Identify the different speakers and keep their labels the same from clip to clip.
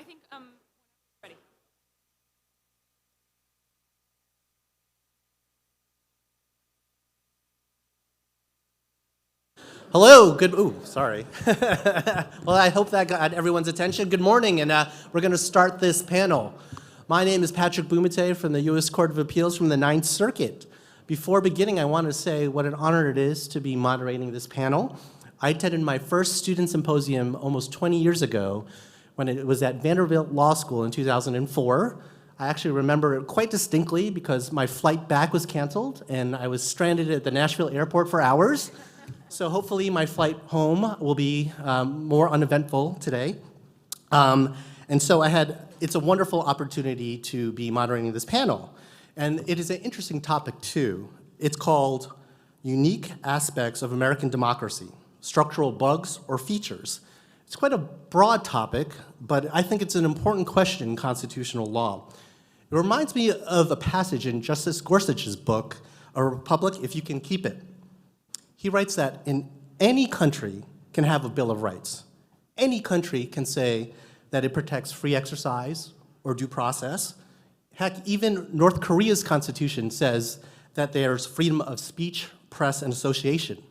Speaker 1: think ready.
Speaker 2: Hello, sorry. Well, I hope that got everyone's attention. Good morning, and we're going to start this panel. My name is Patrick Bumatay from the U.S. Court of Appeals from the Ninth Circuit. Before beginning, I want to say what an honor it is to be moderating this panel. I attended my first student symposium almost 20 years ago when it was at Vanderbilt Law School in 2004. I actually remember it quite distinctly because my flight back was canceled and I was stranded at the Nashville airport for hours. So hopefully my flight home will be more uneventful today. And so it's a wonderful opportunity to be moderating this panel. And it is an interesting topic too. It's called Unique Aspects of American Democracy, Structural Bugs or Features. It's quite a broad topic, but I think it's an important question in constitutional law. It reminds me of a passage in Justice Gorsuch's book, A Republic If You Can Keep It. He writes that in any country can have a Bill of Rights. Any country can say that it protects free exercise or due process. Heck, even North Korea's constitution says that there's freedom of speech, press, and association.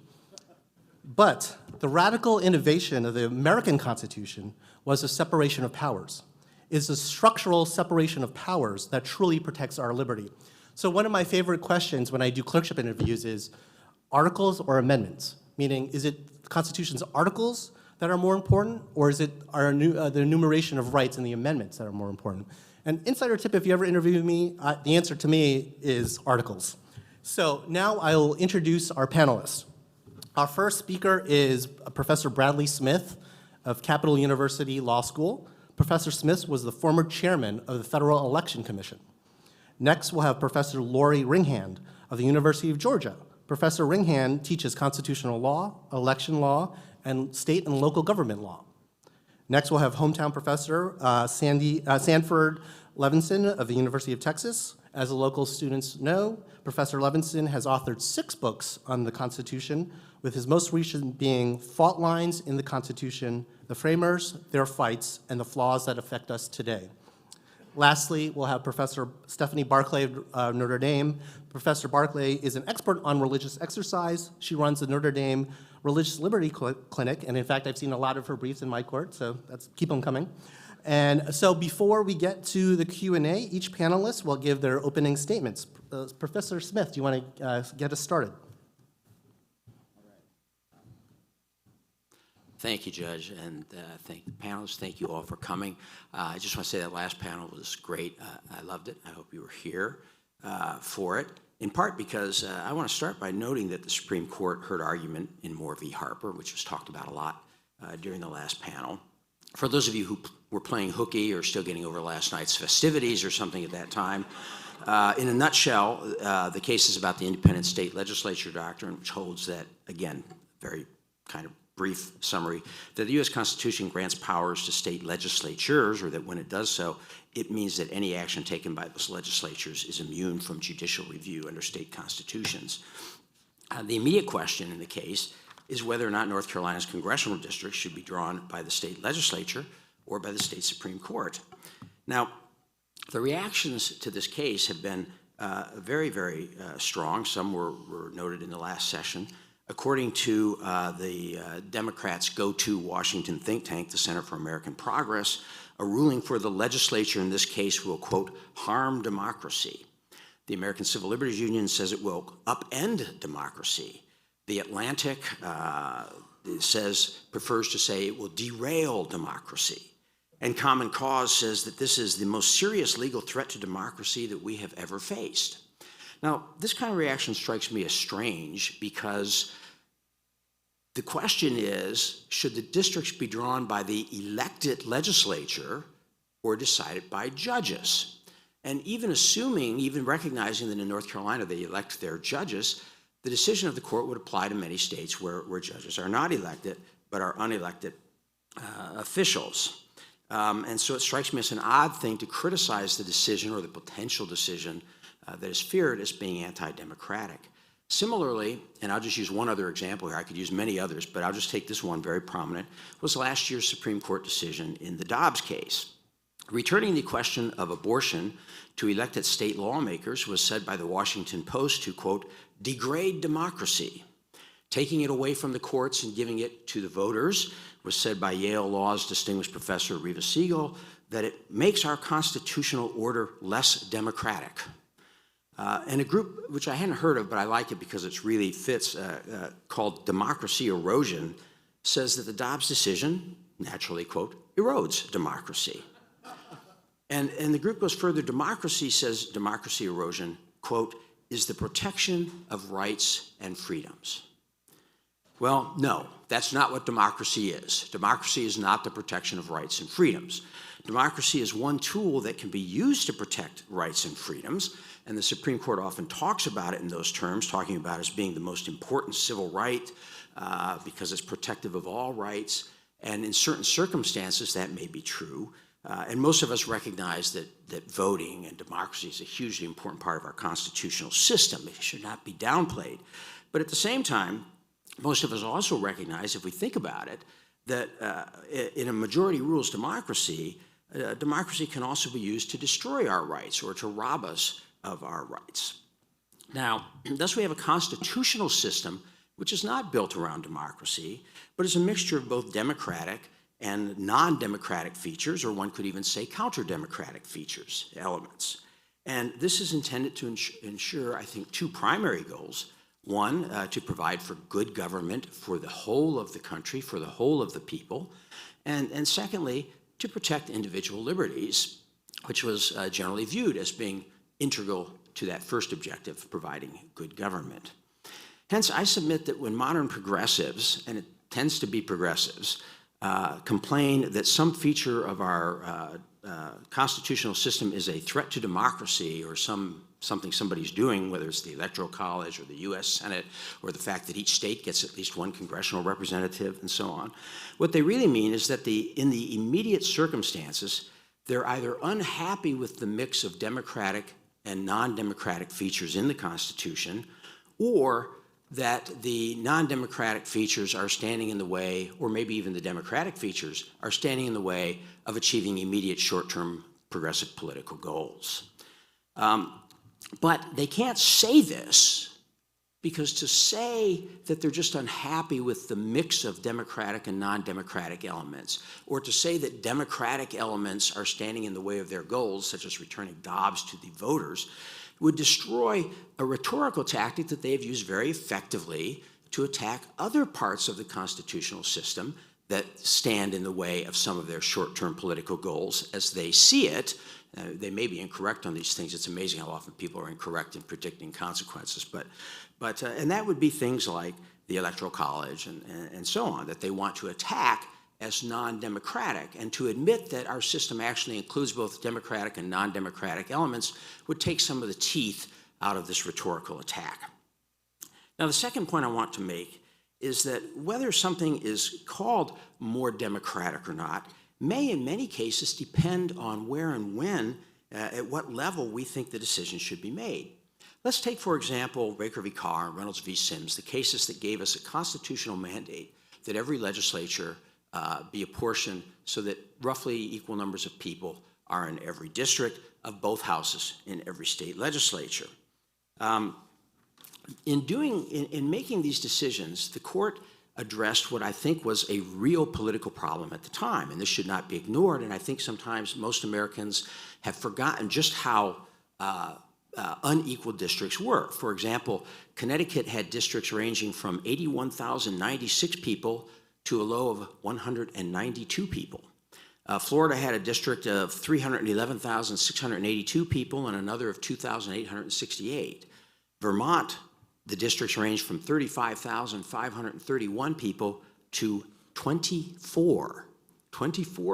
Speaker 2: But the radical innovation of the American Constitution was the separation of powers. It's a structural separation of powers that truly protects our liberty. So one of my favorite questions when I do clerkship interviews is, articles or amendments? Meaning, is it the Constitution's articles that are more important, or is it the enumeration of rights in the amendments that are more important? And insider tip, if you ever interview me, the answer to me is articles. So now I will introduce our panelists. Our first speaker is Professor Bradley Smith of Capital University Law School. Professor Smith was the former chairman of the Federal Election Commission. Next, we'll have Professor Lori Ringhand of the University of Georgia. Professor Ringhand teaches constitutional law, election law, and state and local government law. Next, we'll have hometown professor Sanford Levinson of the University of Texas. As the local students know, Professor Levinson has authored 6 books on the Constitution, with his most recent being Fault Lines in the Constitution, The Framers, Their Fights, and the Flaws That Affect Us Today. Lastly, we'll have Professor Stephanie Barclay of Notre Dame. Professor Barclay is an expert on religious exercise. She runs the Notre Dame Religious Liberty Clinic, and in fact, I've seen a lot of her briefs in my court, so keep them coming. And so before we get to the Q&A, each panelist will give their opening statements. Professor Smith, do you want to get us started?
Speaker 3: Thank you, Judge, and thank the panelists. Thank you all for coming. I just want to say that last panel was great. I loved it. I hope you were here for it, in part because I want to start by noting that the Supreme Court heard argument in Moore v. Harper, which was talked about a lot during the last panel. For those of you who were playing hooky or still getting over last night's festivities or something at that time, in a nutshell, the case is about the independent state legislature doctrine, which holds that, again, very kind of brief summary, that the U.S. Constitution grants powers to state legislatures, or that when it does so, it means that any action taken by those legislatures is immune from judicial review under state constitutions. The immediate question in the case is whether or not North Carolina's congressional districts should be drawn by the state legislature or by the state Supreme Court. Now, the reactions to this case have been very, very strong. Some were noted in the last session. According to the Democrats' go-to Washington think tank, the Center for American Progress, a ruling for the legislature in this case will, quote, harm democracy. The American Civil Liberties Union says it will upend democracy. The Atlantic prefers to say it will derail democracy. And Common Cause says that this is the most serious legal threat to democracy that we have ever faced. Now, this kind of reaction strikes me as strange because the question is, should the districts be drawn by the elected legislature or decided by judges? And even recognizing that in North Carolina they elect their judges, the decision of the court would apply to many states where judges are not elected but are unelected officials. And so it strikes me as an odd thing to criticize the decision or the potential decision that is feared as being anti-democratic. Similarly, and I'll just use one other example here, I could use many others, but I'll just take this one very prominent, was last year's Supreme Court decision in the Dobbs case. Returning the question of abortion to elected state lawmakers was said by the Washington Post to, quote, degrade democracy. Taking it away from the courts and giving it to the voters was said by Yale Law's distinguished professor Reva Siegel that it makes our constitutional order less democratic. And a group which I hadn't heard of, but I like it because it really fits, called Democracy Erosion, says that the Dobbs decision, naturally, quote, erodes democracy. And the group goes further. Democracy, says Democracy Erosion, quote, is the protection of rights and freedoms. Well, no, that's not what democracy is. Democracy is not the protection of rights and freedoms. Democracy is one tool that can be used to protect rights and freedoms, and the Supreme Court often talks about it in those terms, talking about it as being the most important civil right because it's protective of all rights, and in certain circumstances that may be true. And most of us recognize that voting and democracy is a hugely important part of our constitutional system. It should not be downplayed. But at the same time, most of us also recognize, if we think about it, that in a majority rules democracy, democracy can also be used to destroy our rights or to rob us of our rights. Now, thus we have a constitutional system which is not built around democracy, but is a mixture of both democratic and non-democratic features, or one could even say counter-democratic features, elements. And this is intended to ensure, I think, two primary goals. One, to provide for good government for the whole of the country, for the whole of the people. And secondly, to protect individual liberties, which was generally viewed as being integral to that first objective, providing good government. Hence, I submit that when modern progressives, and it tends to be progressives, complain that some feature of our constitutional system is a threat to democracy or something somebody's doing, whether it's the Electoral College or the U.S. Senate or the fact that each state gets at least one congressional representative and so on. What they really mean is that in the immediate circumstances, they're either unhappy with the mix of democratic and non-democratic features in the Constitution, or that the non-democratic features are standing in the way, or maybe even the democratic features are standing in the way of achieving immediate short-term progressive political goals. But they can't say this because to say that they're just unhappy with the mix of democratic and non-democratic elements, or to say that democratic elements are standing in the way of their goals, such as returning Dobbs to the voters, would destroy a rhetorical tactic that they've used very effectively to attack other parts of the constitutional system that stand in the way of some of their short-term political goals as they see it. They may be incorrect on these things. It's amazing how often people are incorrect in predicting consequences. And that would be things like the Electoral College and so on, that they want to attack as non-democratic. And to admit that our system actually includes both democratic and non-democratic elements would take some of the teeth out of this rhetorical attack. Now, the second point I want to make is that whether something is called more democratic or not may in many cases depend on where and when, at what level we think the decision should be made. Let's take, for example, Baker v. Carr and Reynolds v. Sims, the cases that gave us a constitutional mandate that every legislature be apportioned so that roughly equal numbers of people are in every district of both houses in every state legislature. In making these decisions, the court addressed what I think was a real political problem at the time, and this should not be ignored, and I think sometimes most Americans have forgotten just how unequal districts were. For example, Connecticut had districts ranging from 81,096 people to a low of 192 people. Florida had a district of 311,682 people and another of 2,868. Vermont, the districts ranged from 35,531 people to 24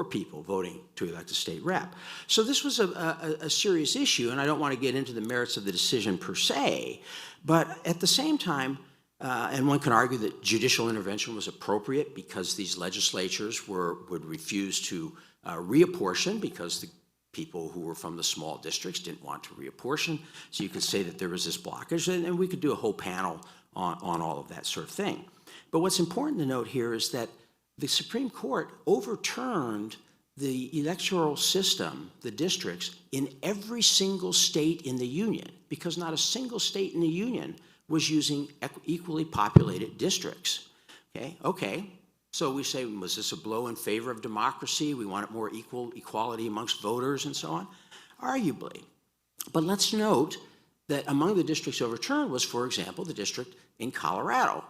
Speaker 3: people voting to elect a state rep. So this was a serious issue, and I don't want to get into the merits of the decision per se, but at the same time, and one can argue that judicial intervention was appropriate because these legislatures would refuse to reapportion because the people who were from the small districts didn't want to reapportion. So you could say that there was this blockage, and we could do a whole panel on all of that sort of thing. But what's important to note here is that the Supreme Court overturned the electoral system, the districts, in every single state in the Union, because not a single state in the Union was using equally populated districts. Okay. So we say, was this a blow in favor of democracy? We wanted more equality amongst voters and so on? Arguably. But let's note that among the districts overturned was, for example, the district in Colorado.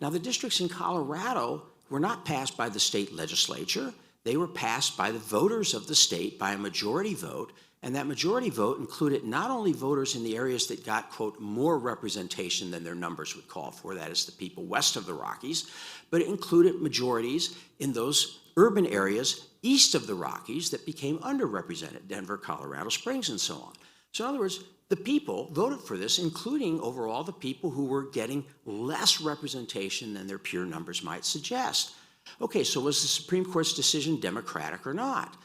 Speaker 3: Now, the districts in Colorado were not passed by the state legislature. They were passed by the voters of the state by a majority vote, and that majority vote included not only voters in the areas that got, quote, more representation than their numbers would call for, that is the people west of the Rockies, but it included majorities in those urban areas east of the Rockies that became underrepresented, Denver, Colorado Springs, and so on. So in other words, the people voted for this, including overall the people who were getting less representation than their peer numbers might suggest. Okay, so was the Supreme Court's decision democratic or not?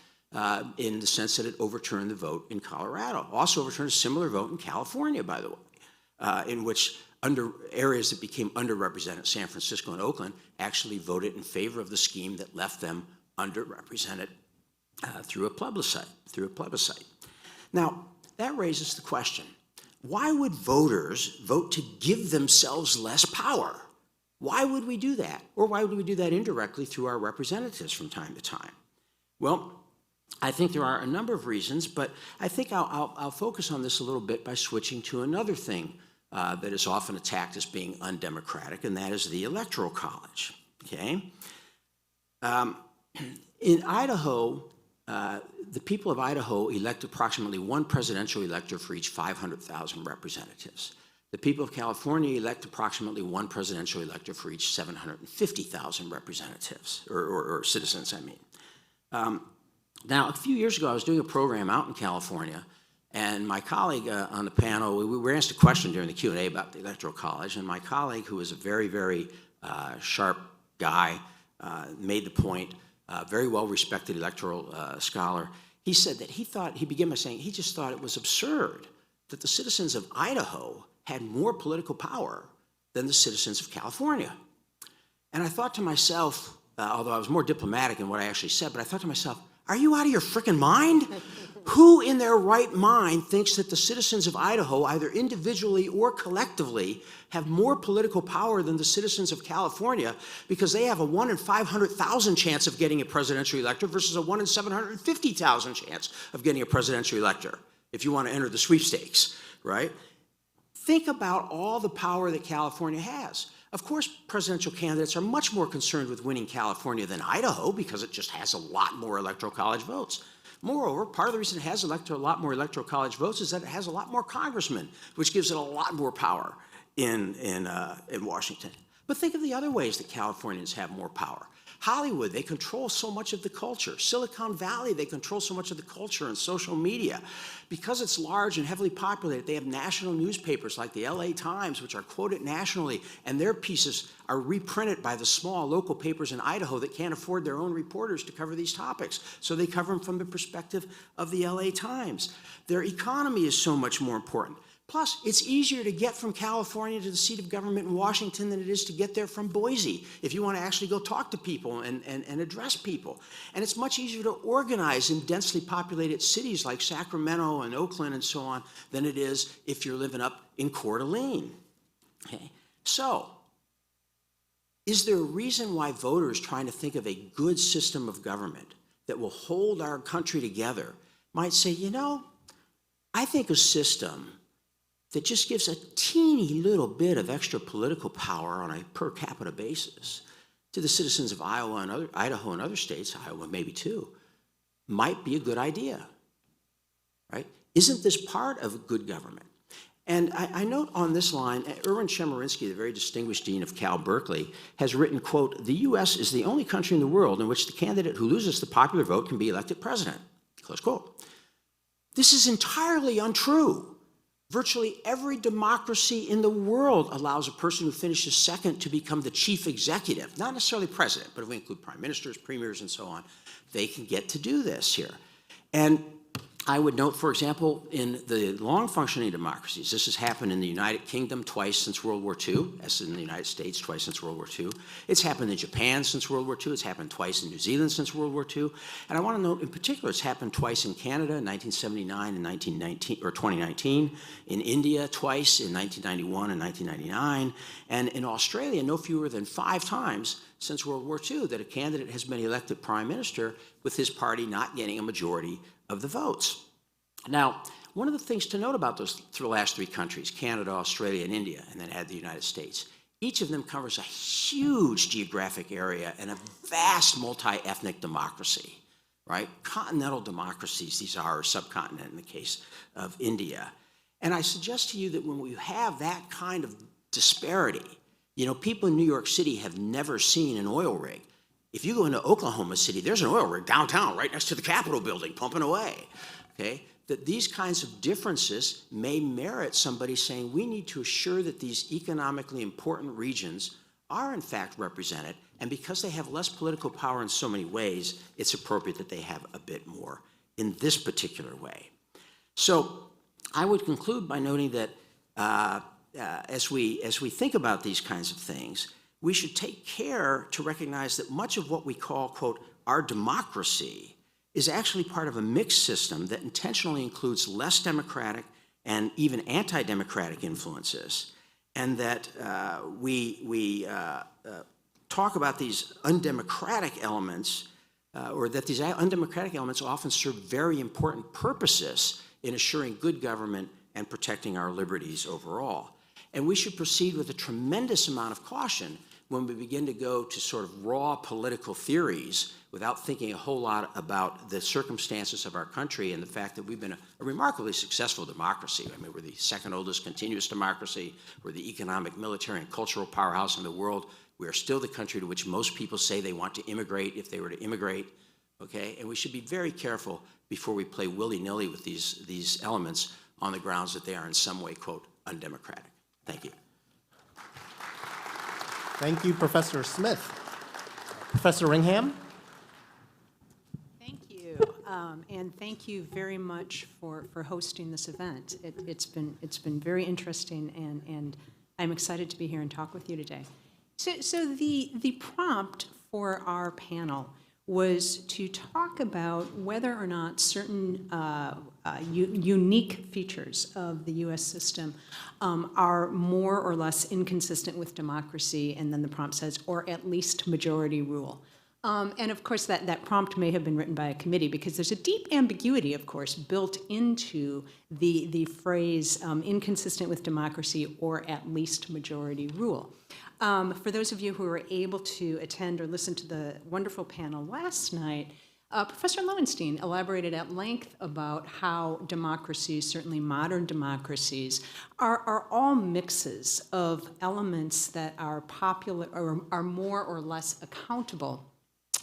Speaker 3: In the sense that it overturned the vote in Colorado. Also overturned a similar vote in California, by the way, in which areas that became underrepresented, San Francisco and Oakland, actually voted in favor of the scheme that left them underrepresented through a plebiscite. Now, that raises the question, why would voters vote to give themselves less power? Why would we do that? Or why would we do that indirectly through our representatives from time to time? Well, I think there are a number of reasons, but I think I'll focus on this a little bit by switching to another thing that is often attacked as being undemocratic, and that is the Electoral College. Okay? In Idaho, the people of Idaho elect approximately one presidential elector for each 500,000 representatives. The people of California elect approximately one presidential elector for each 750,000 representatives, or citizens, I mean. Now, a few years ago, I was doing a program out in California, and my colleague on the panel, we were asked a question during the Q&A about the Electoral College, and my colleague, who was a very, very sharp guy, made the point, very well-respected electoral scholar. He said that he began by saying he just thought it was absurd that the citizens of Idaho had more political power than the citizens of California. And I thought to myself, although I was more diplomatic in what I actually said, but I thought to myself, are you out of your frickin' mind? Who in their right mind thinks that the citizens of Idaho, either individually or collectively, have more political power than the citizens of California because they have a 1 in 500,000 chance of getting a presidential elector versus a 1 in 750,000 chance of getting a presidential elector if you want to enter the sweepstakes, right? Think about all the power that California has. Of course, presidential candidates are much more concerned with winning California than Idaho because it just has a lot more Electoral College votes. Moreover, part of the reason it has a lot more Electoral College votes is that it has a lot more congressmen, which gives it a lot more power in Washington. But think of the other ways that Californians have more power. Hollywood, they control so much of the culture. Silicon Valley, they control so much of the culture and social media. Because it's large and heavily populated, they have national newspapers like the LA Times, which are quoted nationally, and their pieces are reprinted by the small local papers in Idaho that can't afford their own reporters to cover these topics. So they cover them from the perspective of the LA Times. Their economy is so much more important. Plus, it's easier to get from California to the seat of government in Washington than it is to get there from Boise if you want to actually go talk to people and address people. And it's much easier to organize in densely populated cities like Sacramento and Oakland and so on than it is if you're living up in Coeur d'Alene. Okay? So, is there a reason why voters trying to think of a good system of government that will hold our country together might say, you know, I think a system that just gives a teeny little bit of extra political power on a per capita basis to the citizens of Idaho and other states, Iowa maybe too, might be a good idea, right? Isn't this part of good government? And I note on this line, Erwin Chemerinsky, the very distinguished dean of Cal Berkeley, has written, quote, "The U.S. is the only country in the world in which the candidate who loses the popular vote can be elected president," close quote. This is entirely untrue. Virtually every democracy in the world allows a person who finishes second to become the chief executive, not necessarily president, but if we include prime ministers, premiers, and so on, they can get to do this here. And I would note, for example, in the long-functioning democracies, this has happened in the United Kingdom twice since World War II, as in the United States twice since World War II. It's happened in Japan since World War II. It's happened twice in New Zealand since World War II. And I want to note, in particular, it's happened twice in Canada in 1979 and 2019, in India twice in 1991 and 1999, and in Australia no fewer than 5 times since World War II that a candidate has been elected prime minister with his party not getting a majority of the votes. Now, one of the things to note about those last 3 countries, Canada, Australia, and India, and then add the United States, each of them covers a huge geographic area and a vast multi-ethnic democracy, right? Continental democracies, these are, or subcontinent in the case of India. And I suggest to you that when we have that kind of disparity, you know, people in New York City have never seen an oil rig. If you go into Oklahoma City, there's an oil rig downtown right next to the Capitol building pumping away, okay? That these kinds of differences may merit somebody saying we need to assure that these economically important regions are in fact represented, and because they have less political power in so many ways, it's appropriate that they have a bit more in this particular way. So I would conclude by noting that as we think about these kinds of things, we should take care to recognize that much of what we call, quote, our democracy is actually part of a mixed system that intentionally includes less democratic and even anti-democratic influences, and that we talk about these undemocratic elements, or that these undemocratic elements often serve very important purposes in assuring good government and protecting our liberties overall. And we should proceed with a tremendous amount of caution when we begin to go to sort of raw political theories without thinking a whole lot about the circumstances of our country and the fact that we've been a remarkably successful democracy. I mean, we're the second oldest continuous democracy. We're the economic, military, and cultural powerhouse in the world. We are still the country to which most people say they want to immigrate if they were to immigrate, okay? And we should be very careful before we play willy-nilly with these elements on the grounds that they are in some way, quote, undemocratic. Thank you.
Speaker 2: Thank you, Professor Smith. Professor Ringhand?
Speaker 1: Thank you, and thank you very much for hosting this event. It's been very interesting, and I'm excited to be here and talk with you today. So the prompt for our panel was to talk about whether or not certain unique features of the U.S. system are more or less inconsistent with democracy, and then the prompt says, or at least majority rule. And of course, that prompt may have been written by a committee because there's a deep ambiguity, of course, built into the phrase inconsistent with democracy or at least majority rule. For those of you who were able to attend or listen to the wonderful panel last night, Professor Levinson elaborated at length about how democracies, certainly modern democracies, are all mixes of elements that are popular or are more or less accountable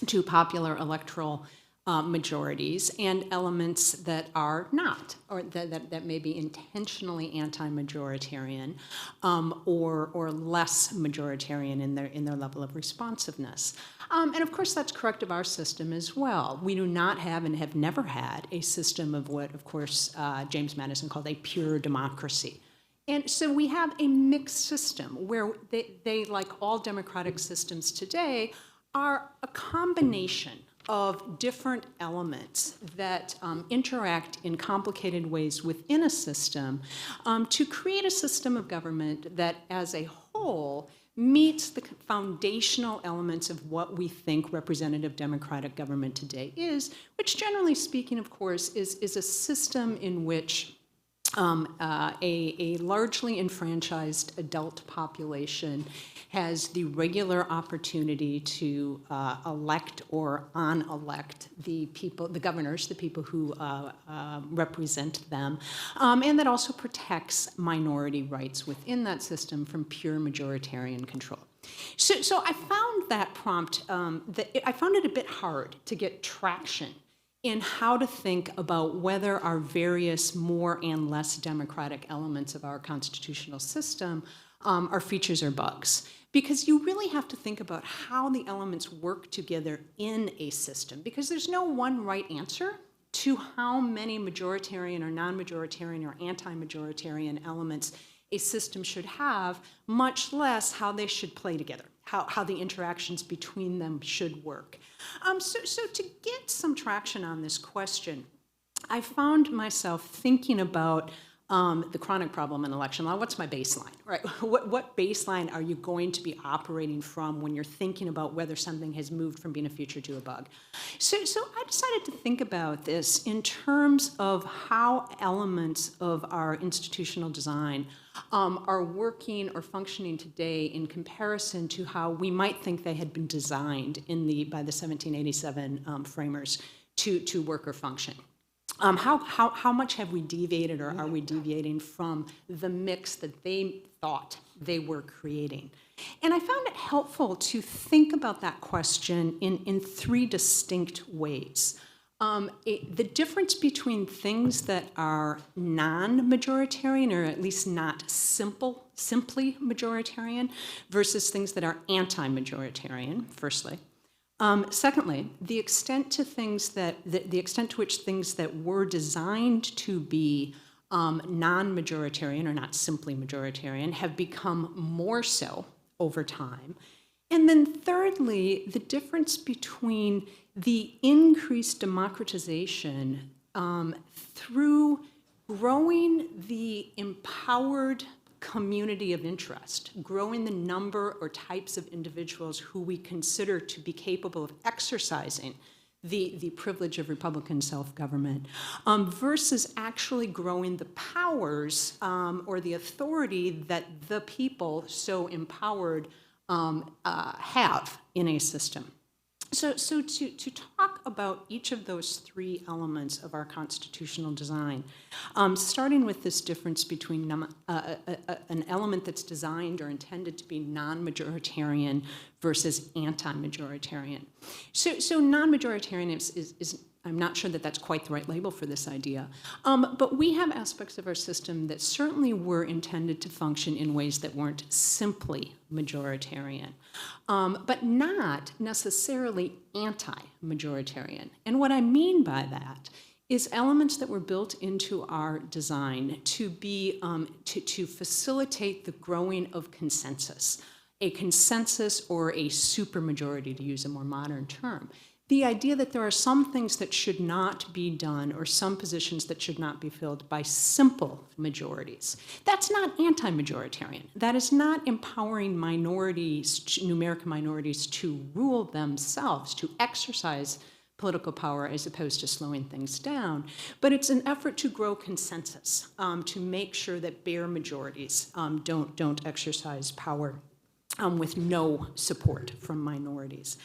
Speaker 1: to popular electoral majorities and elements that are not, or that may be intentionally anti-majoritarian or less majoritarian in their level of responsiveness. And of course, that's correct of our system as well. We do not have and have never had a system of what, of course, James Madison called a pure democracy. And so we have a mixed system where they like all democratic systems today, are a combination of different elements that interact in complicated ways within a system to create a system of government that, as a whole, meets the foundational elements of what we think representative democratic government today is, which generally speaking, of course, is a system in which a largely enfranchised adult population has the regular opportunity to elect or unelect the people, the governors, the people who represent them, and that also protects minority rights within that system from pure majoritarian control. So I found that prompt, I found it a bit hard to get traction in how to think about whether our various more and less democratic elements of our constitutional system are features or bugs. Because you really have to think about how the elements work together in a system, because there's no one right answer to how many majoritarian or non-majoritarian or anti-majoritarian elements a system should have, much less how they should play together, how the interactions between them should work. So to get some traction on this question, I found myself thinking about the chronic problem in election law. What's my baseline, right? What baseline are you going to be operating from when you're thinking about whether something has moved from being a feature to a bug? So I decided to think about this in terms of how elements of our institutional design are working or functioning today in comparison to how we might think they had been designed by the 1787 framers to work or function. How much have we deviated, or are we deviating from the mix that they thought they were creating? And I found it helpful to think about that question in three distinct ways. The difference between things that are non-majoritarian, or at least not simply majoritarian, versus things that are anti-majoritarian, firstly. Secondly, the extent to which things that were designed to be non-majoritarian or not simply majoritarian have become more so over time. And then thirdly, the difference between the increased democratization through growing the empowered community of interest, growing the number or types of individuals who we consider to be capable of exercising the privilege of Republican self-government, versus actually growing the powers or the authority that the people so empowered have in a system. So to talk about each of those three elements of our constitutional design, starting with this difference between an element that's designed or intended to be non-majoritarian versus anti-majoritarian. So non-majoritarian is I'm not sure that that's quite the right label for this idea, but we have aspects of our system that certainly were intended to function in ways that weren't simply majoritarian, but not necessarily anti-majoritarian. And what I mean by that is elements that were built into our design to be to facilitate the growing of consensus, a consensus or a supermajority, to use a more modern term. The idea that there are some things that should not be done or some positions that should not be filled by simple majorities. That's not anti-majoritarian. That is not empowering minorities, numeric minorities, to rule themselves, to exercise political power as opposed to slowing things down. But it's an effort to grow consensus, to make sure that bare majorities don't exercise power with no support from minorities.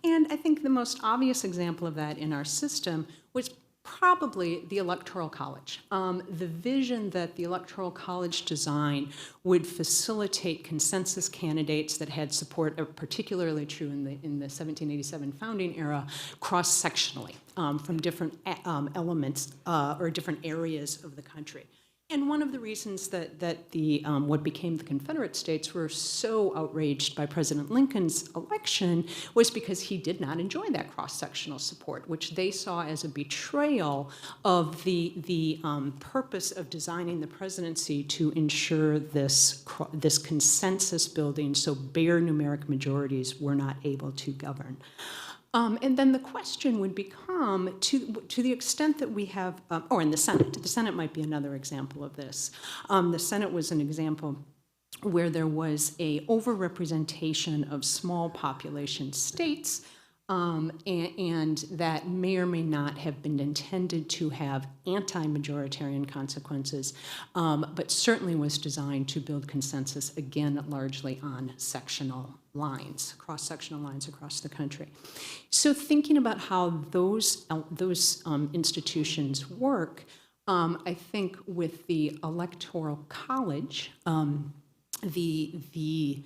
Speaker 1: And I think the most obvious example of that in our system was probably the Electoral College. The vision that the Electoral College design would facilitate consensus candidates that had support, particularly true in the 1787 founding era, cross-sectionally from different elements or different areas of the country. And one of the reasons that what became the Confederate States were so outraged by President Lincoln's election was because he did not enjoy that cross-sectional support, which they saw as a betrayal of the purpose of designing the presidency to ensure this consensus building so bare numeric majorities were not able to govern. And then the question would become, to the extent that we have, in the Senate might be another example of this. The Senate was an example where there was a overrepresentation of small population states, and that may or may not have been intended to have anti-majoritarian consequences, but certainly was designed to build consensus, again, largely on sectional lines, cross-sectional lines across the country. So thinking about how those institutions work, I think with the Electoral College, the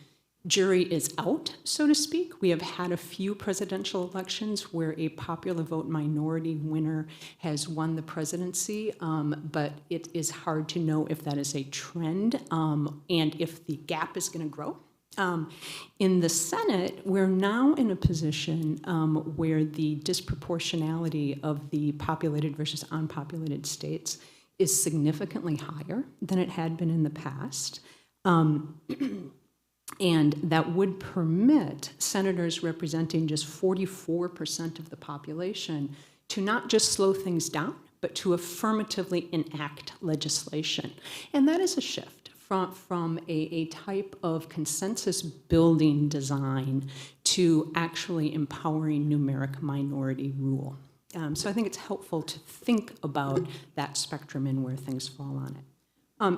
Speaker 1: jury is out, so to speak. We have had a few presidential elections where a popular vote minority winner has won the presidency, but it is hard to know if that is a trend and if the gap is going to grow In the Senate, we're now in a position where the disproportionality of the populated versus unpopulated states is significantly higher than it had been in the past. And that would permit senators representing just 44% of the population to not just slow things down, but to affirmatively enact legislation. And that is a shift from a type of consensus building design to actually empowering numeric minority rule. So I think it's helpful to think about that spectrum and where things fall on it.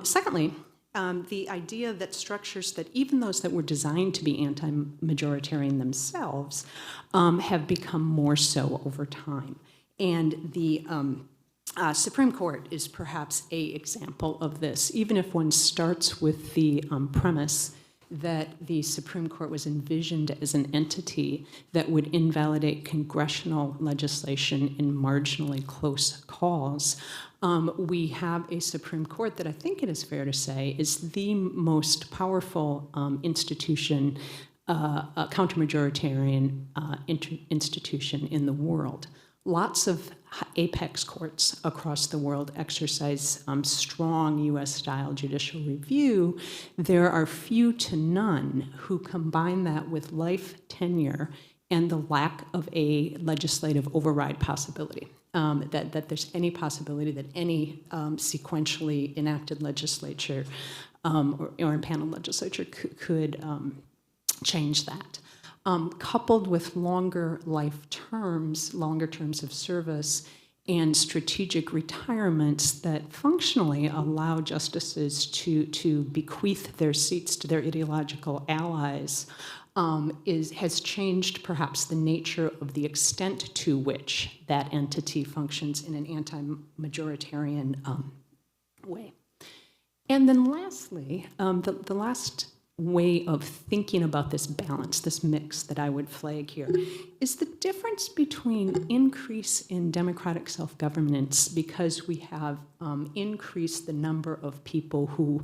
Speaker 1: Secondly, the idea that structures that even those that were designed to be anti-majoritarian themselves have become more so over time. And the Supreme Court is perhaps an example of this, even if one starts with the premise that the Supreme Court was envisioned as an entity that would invalidate congressional legislation in marginally close calls. We have a Supreme Court that I think it is fair to say is the most powerful institution, counter-majoritarian institution in the world. Lots of apex courts across the world exercise strong U.S.-style judicial review. There are few to none who combine that with life tenure and the lack of a legislative override possibility, that there's any possibility that any sequentially enacted legislature or impaneled legislature could change that. Coupled with longer life terms, longer terms of service, and strategic retirements that functionally allow justices to bequeath their seats to their ideological allies, has changed perhaps the nature of the extent to which that entity functions in an anti-majoritarian way. And then lastly, the last way of thinking about this balance, this mix that I would flag here, is the difference between increase in democratic self-governance because we have increased the number of people who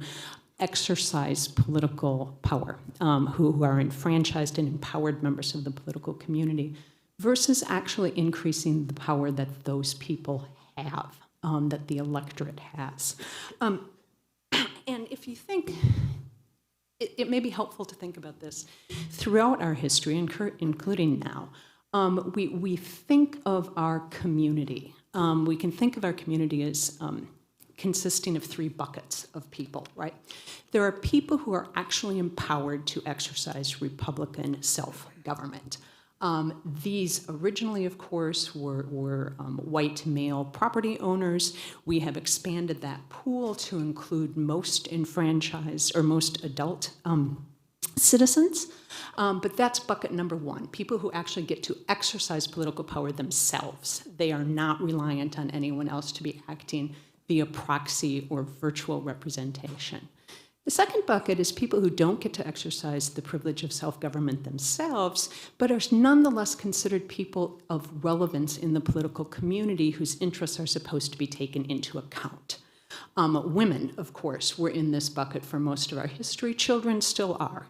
Speaker 1: exercise political power, who are enfranchised and empowered members of the political community, versus actually increasing the power that those people have, that the electorate has. And if you think, it may be helpful to think about this throughout our history, including now. We think of our community. We can think of our community as consisting of three buckets of people, right? There are people who are actually empowered to exercise Republican self-government. These originally, of course, were white male property owners. We have expanded that pool to include most enfranchised or most adult citizens. But that's bucket number one, people who actually get to exercise political power themselves. They are not reliant on anyone else to be acting via proxy or virtual representation. The second bucket is people who don't get to exercise the privilege of self-government themselves, but are nonetheless considered people of relevance in the political community whose interests are supposed to be taken into account. Women, of course, were in this bucket for most of our history. Children still are.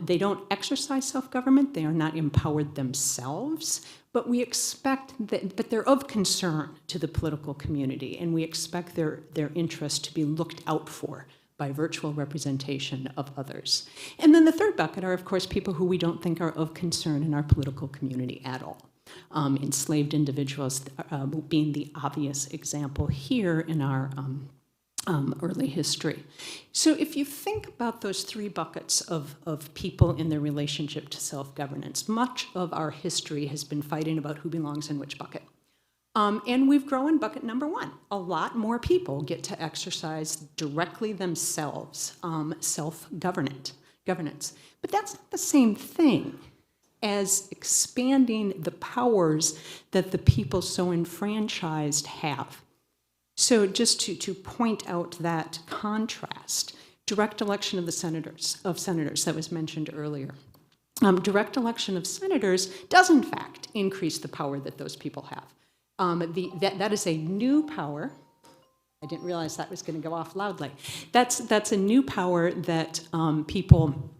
Speaker 1: They don't exercise self-government. They are not empowered themselves, but we expect that they're of concern to the political community, and we expect their interest to be looked out for by virtual representation of others. And then the third bucket are, of course, people who we don't think are of concern in our political community at all. Enslaved individuals being the obvious example here in our early history. So if you think about those three buckets of people in their relationship to self-governance, much of our history has been fighting about who belongs in which bucket. And we've grown bucket number one. A lot more people get to exercise directly themselves self-governance. But that's not the same thing as expanding the powers that the people so enfranchised have. So just to point out that contrast, direct election of senators that was mentioned earlier. Direct election of senators does in fact increase the power that those people have. That is a new power. I didn't realize that was going to go off loudly. That's a new power that people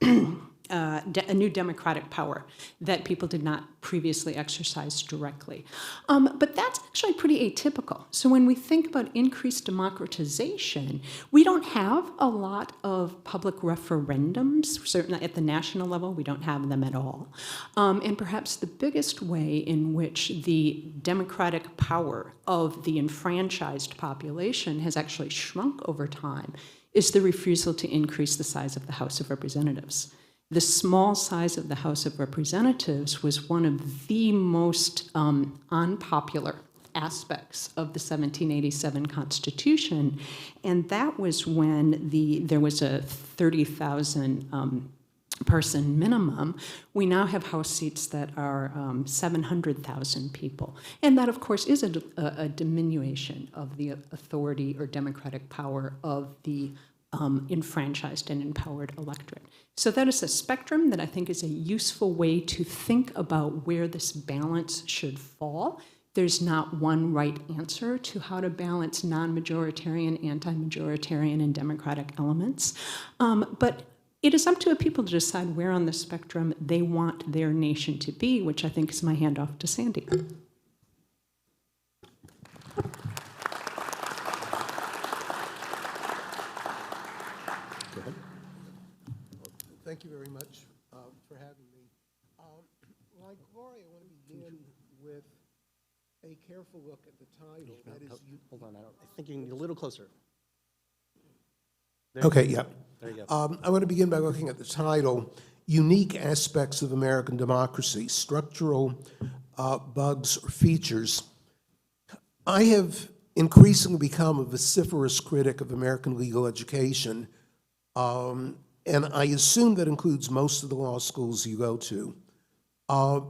Speaker 1: a new democratic power that people did not previously exercise directly. But that's actually pretty atypical. So when we think about increased democratization, we don't have a lot of public referendums, certainly at the national level, we don't have them at all. And perhaps the biggest way in which the democratic power of the enfranchised population has actually shrunk over time is the refusal to increase the size of the House of Representatives. The small size of the House of Representatives was one of the most unpopular aspects of the 1787 Constitution, and that was when there was a 30,000 person minimum. We now have House seats that are 700,000 people, and that, of course, is a diminution of the authority or democratic power of the enfranchised and empowered electorate. So that is a spectrum that I think is a useful way to think about where this balance should fall. There's not one right answer to how to balance non-majoritarian, anti-majoritarian, and democratic elements. But it is up to a people to decide where on the spectrum they want their nation to be, which I think is my handoff to Sandy.
Speaker 4: Thank you very much for having me. Like Gloria, I want to begin with a careful look at the title. That is,
Speaker 2: Hold on, I think you can get a little closer.
Speaker 4: okay, yeah.
Speaker 2: There you go.
Speaker 4: I want to begin by looking at the title, Unique Aspects of American Democracy, Structural Bugs or Features. I have increasingly become a vociferous critic of American legal education, and I assume that includes most of the law schools you go to,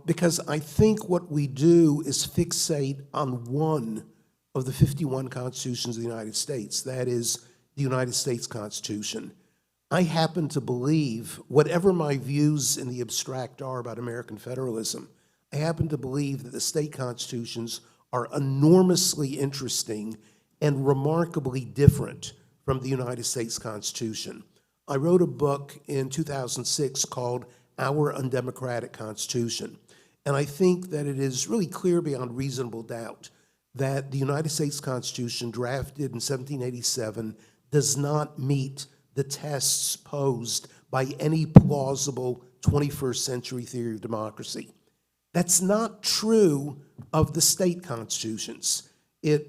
Speaker 4: because I think what we do is fixate on one of the 51 constitutions of the United States, that is the United States Constitution. I happen to believe, whatever my views in the abstract are about American federalism, I happen to believe that the state constitutions are enormously interesting and remarkably different from the United States Constitution. I wrote a book in 2006 called Our Undemocratic Constitution, and I think that it is really clear beyond reasonable doubt that the United States Constitution, drafted in 1787, does not meet the tests posed by any plausible 21st century theory of democracy. That's not true of the state constitutions. The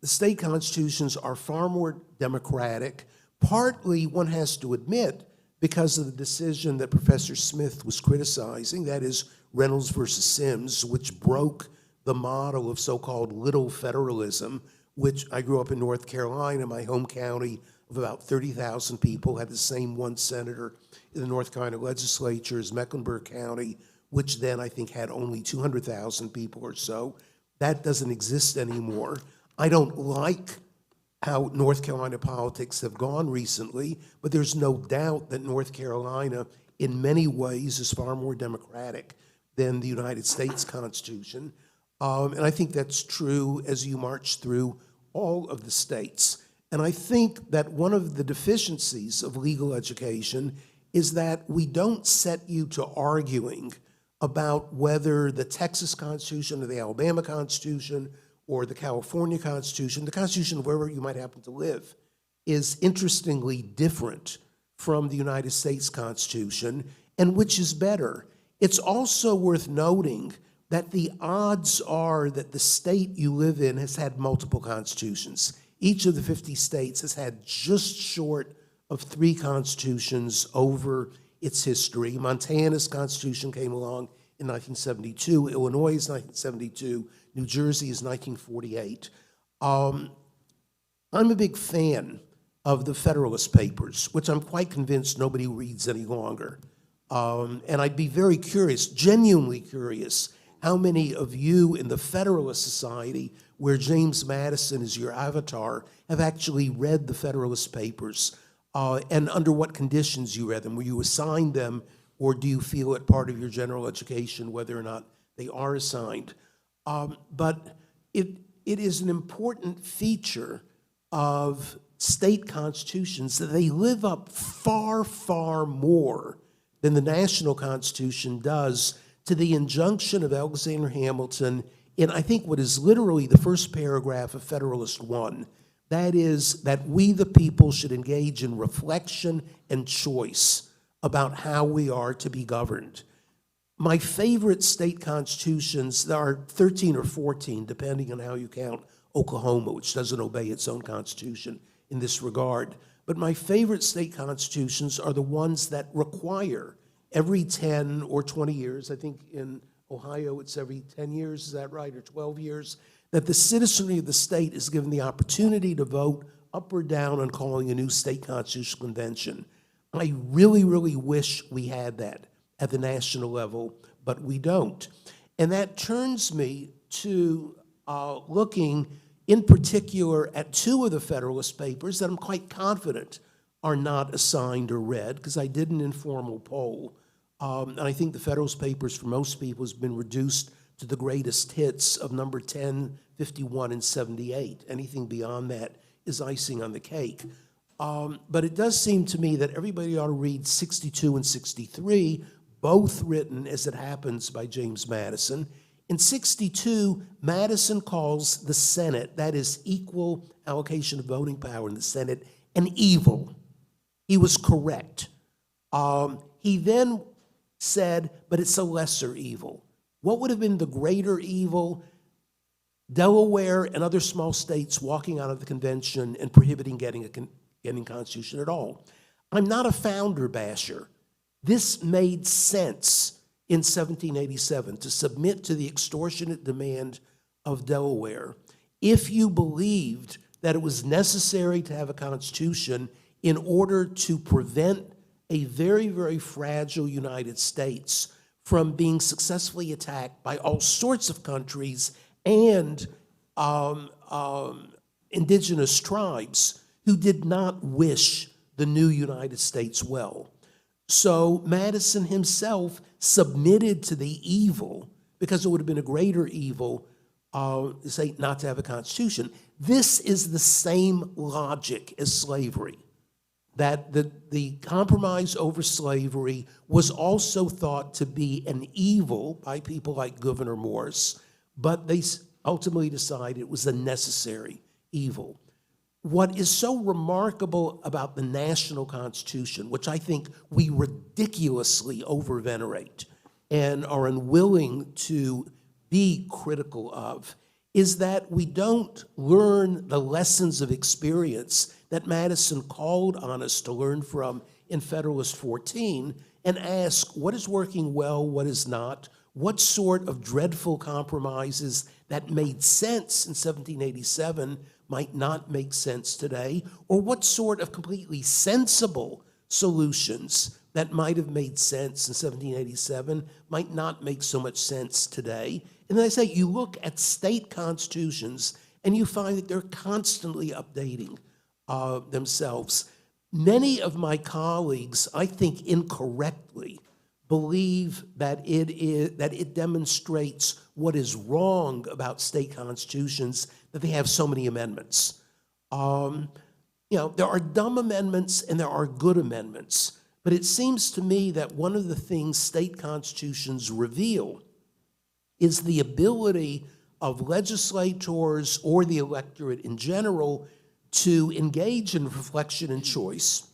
Speaker 4: state constitutions are far more democratic, partly, one has to admit, because of the decision that Professor Smith was criticizing, that is Reynolds versus Sims, which broke the model of so-called little federalism, which I grew up in North Carolina, my home county of about 30,000 people, had the same one senator in the North Carolina legislature as Mecklenburg County, which then I think had only 200,000 people or so. That doesn't exist anymore. I don't like how North Carolina politics have gone recently, but there's no doubt that North Carolina, in many ways, is far more democratic than the United States Constitution. And I think that's true as you march through all of the states. And I think that one of the deficiencies of legal education is that we don't set you to arguing about whether the Texas Constitution or the Alabama Constitution or the California Constitution, the Constitution of wherever you might happen to live, is interestingly different from the United States Constitution, and which is better. It's also worth noting that the odds are that the state you live in has had multiple constitutions. Each of the 50 states has had just short of 3 constitutions over its history. Montana's constitution came along in 1972, Illinois is 1972, New Jersey is 1948. I'm a big fan of the Federalist Papers, which I'm quite convinced nobody reads any longer. And I'd be very curious, genuinely curious, how many of you in the Federalist Society, where James Madison is your avatar, have actually read the Federalist Papers, and under what conditions you read them? Were you assigned them, or do you feel it part of your general education, whether or not they are assigned? But it is an important feature of state constitutions that they live up far, far more than the national Constitution does to the injunction of Alexander Hamilton in, I think, what is literally the first paragraph of Federalist 1. That is, that we the people should engage in reflection and choice about how we are to be governed. My favorite state constitutions, there are 13 or 14, depending on how you count Oklahoma, which doesn't obey its own constitution in this regard. But my favorite state constitutions are the ones that require every 10 or 20 years, I think in Ohio it's every 10 years, is that right, or 12 years, that the citizenry of the state is given the opportunity to vote up or down on calling a new state constitutional convention. I really, really wish we had that at the national level, but we don't. And that turns me to looking in particular at two of the Federalist papers that I'm quite confident are not assigned or read, because I did an informal poll. And I think the Federalist Papers, for most people, has been reduced to the greatest hits of number 10, 51, and 78. Anything beyond that is icing on the cake. But it does seem to me that everybody ought to read 62 and 63, both written, as it happens, by James Madison. In 62, Madison calls the Senate, that is equal allocation of voting power in the Senate, an evil. He was correct. He then said, but it's a lesser evil. What would have been the greater evil? Delaware and other small states walking out of the convention and prohibiting getting a constitution at all. I'm not a founder basher. This made sense in 1787 to submit to the extortionate demand of Delaware if you believed that it was necessary to have a constitution in order to prevent a very, very fragile United States from being successfully attacked by all sorts of countries and indigenous tribes who did not wish the new United States well. So Madison himself submitted to the evil, because it would have been a greater evil, say, not to have a constitution. This is the same logic as slavery, that the compromise over slavery was also thought to be an evil by people like Gouverneur Morse, but they ultimately decided it was a necessary evil. What is so remarkable about the national Constitution, which I think we ridiculously over-venerate and are unwilling to be critical of, is that we don't learn the lessons of experience that Madison called on us to learn from in Federalist 14 and ask what is working well, what is not, what sort of dreadful compromises that made sense in 1787 might not make sense today, or what sort of completely sensible solutions that might have made sense in 1787 might not make so much sense today. And then I say, you look at state constitutions and you find that they're constantly updating themselves. Many of my colleagues, I think incorrectly, believe that it demonstrates what is wrong about state constitutions, that they have so many amendments. There are dumb amendments and there are good amendments, but it seems to me that one of the things state constitutions reveal is the ability of legislators or the electorate in general to engage in reflection and choice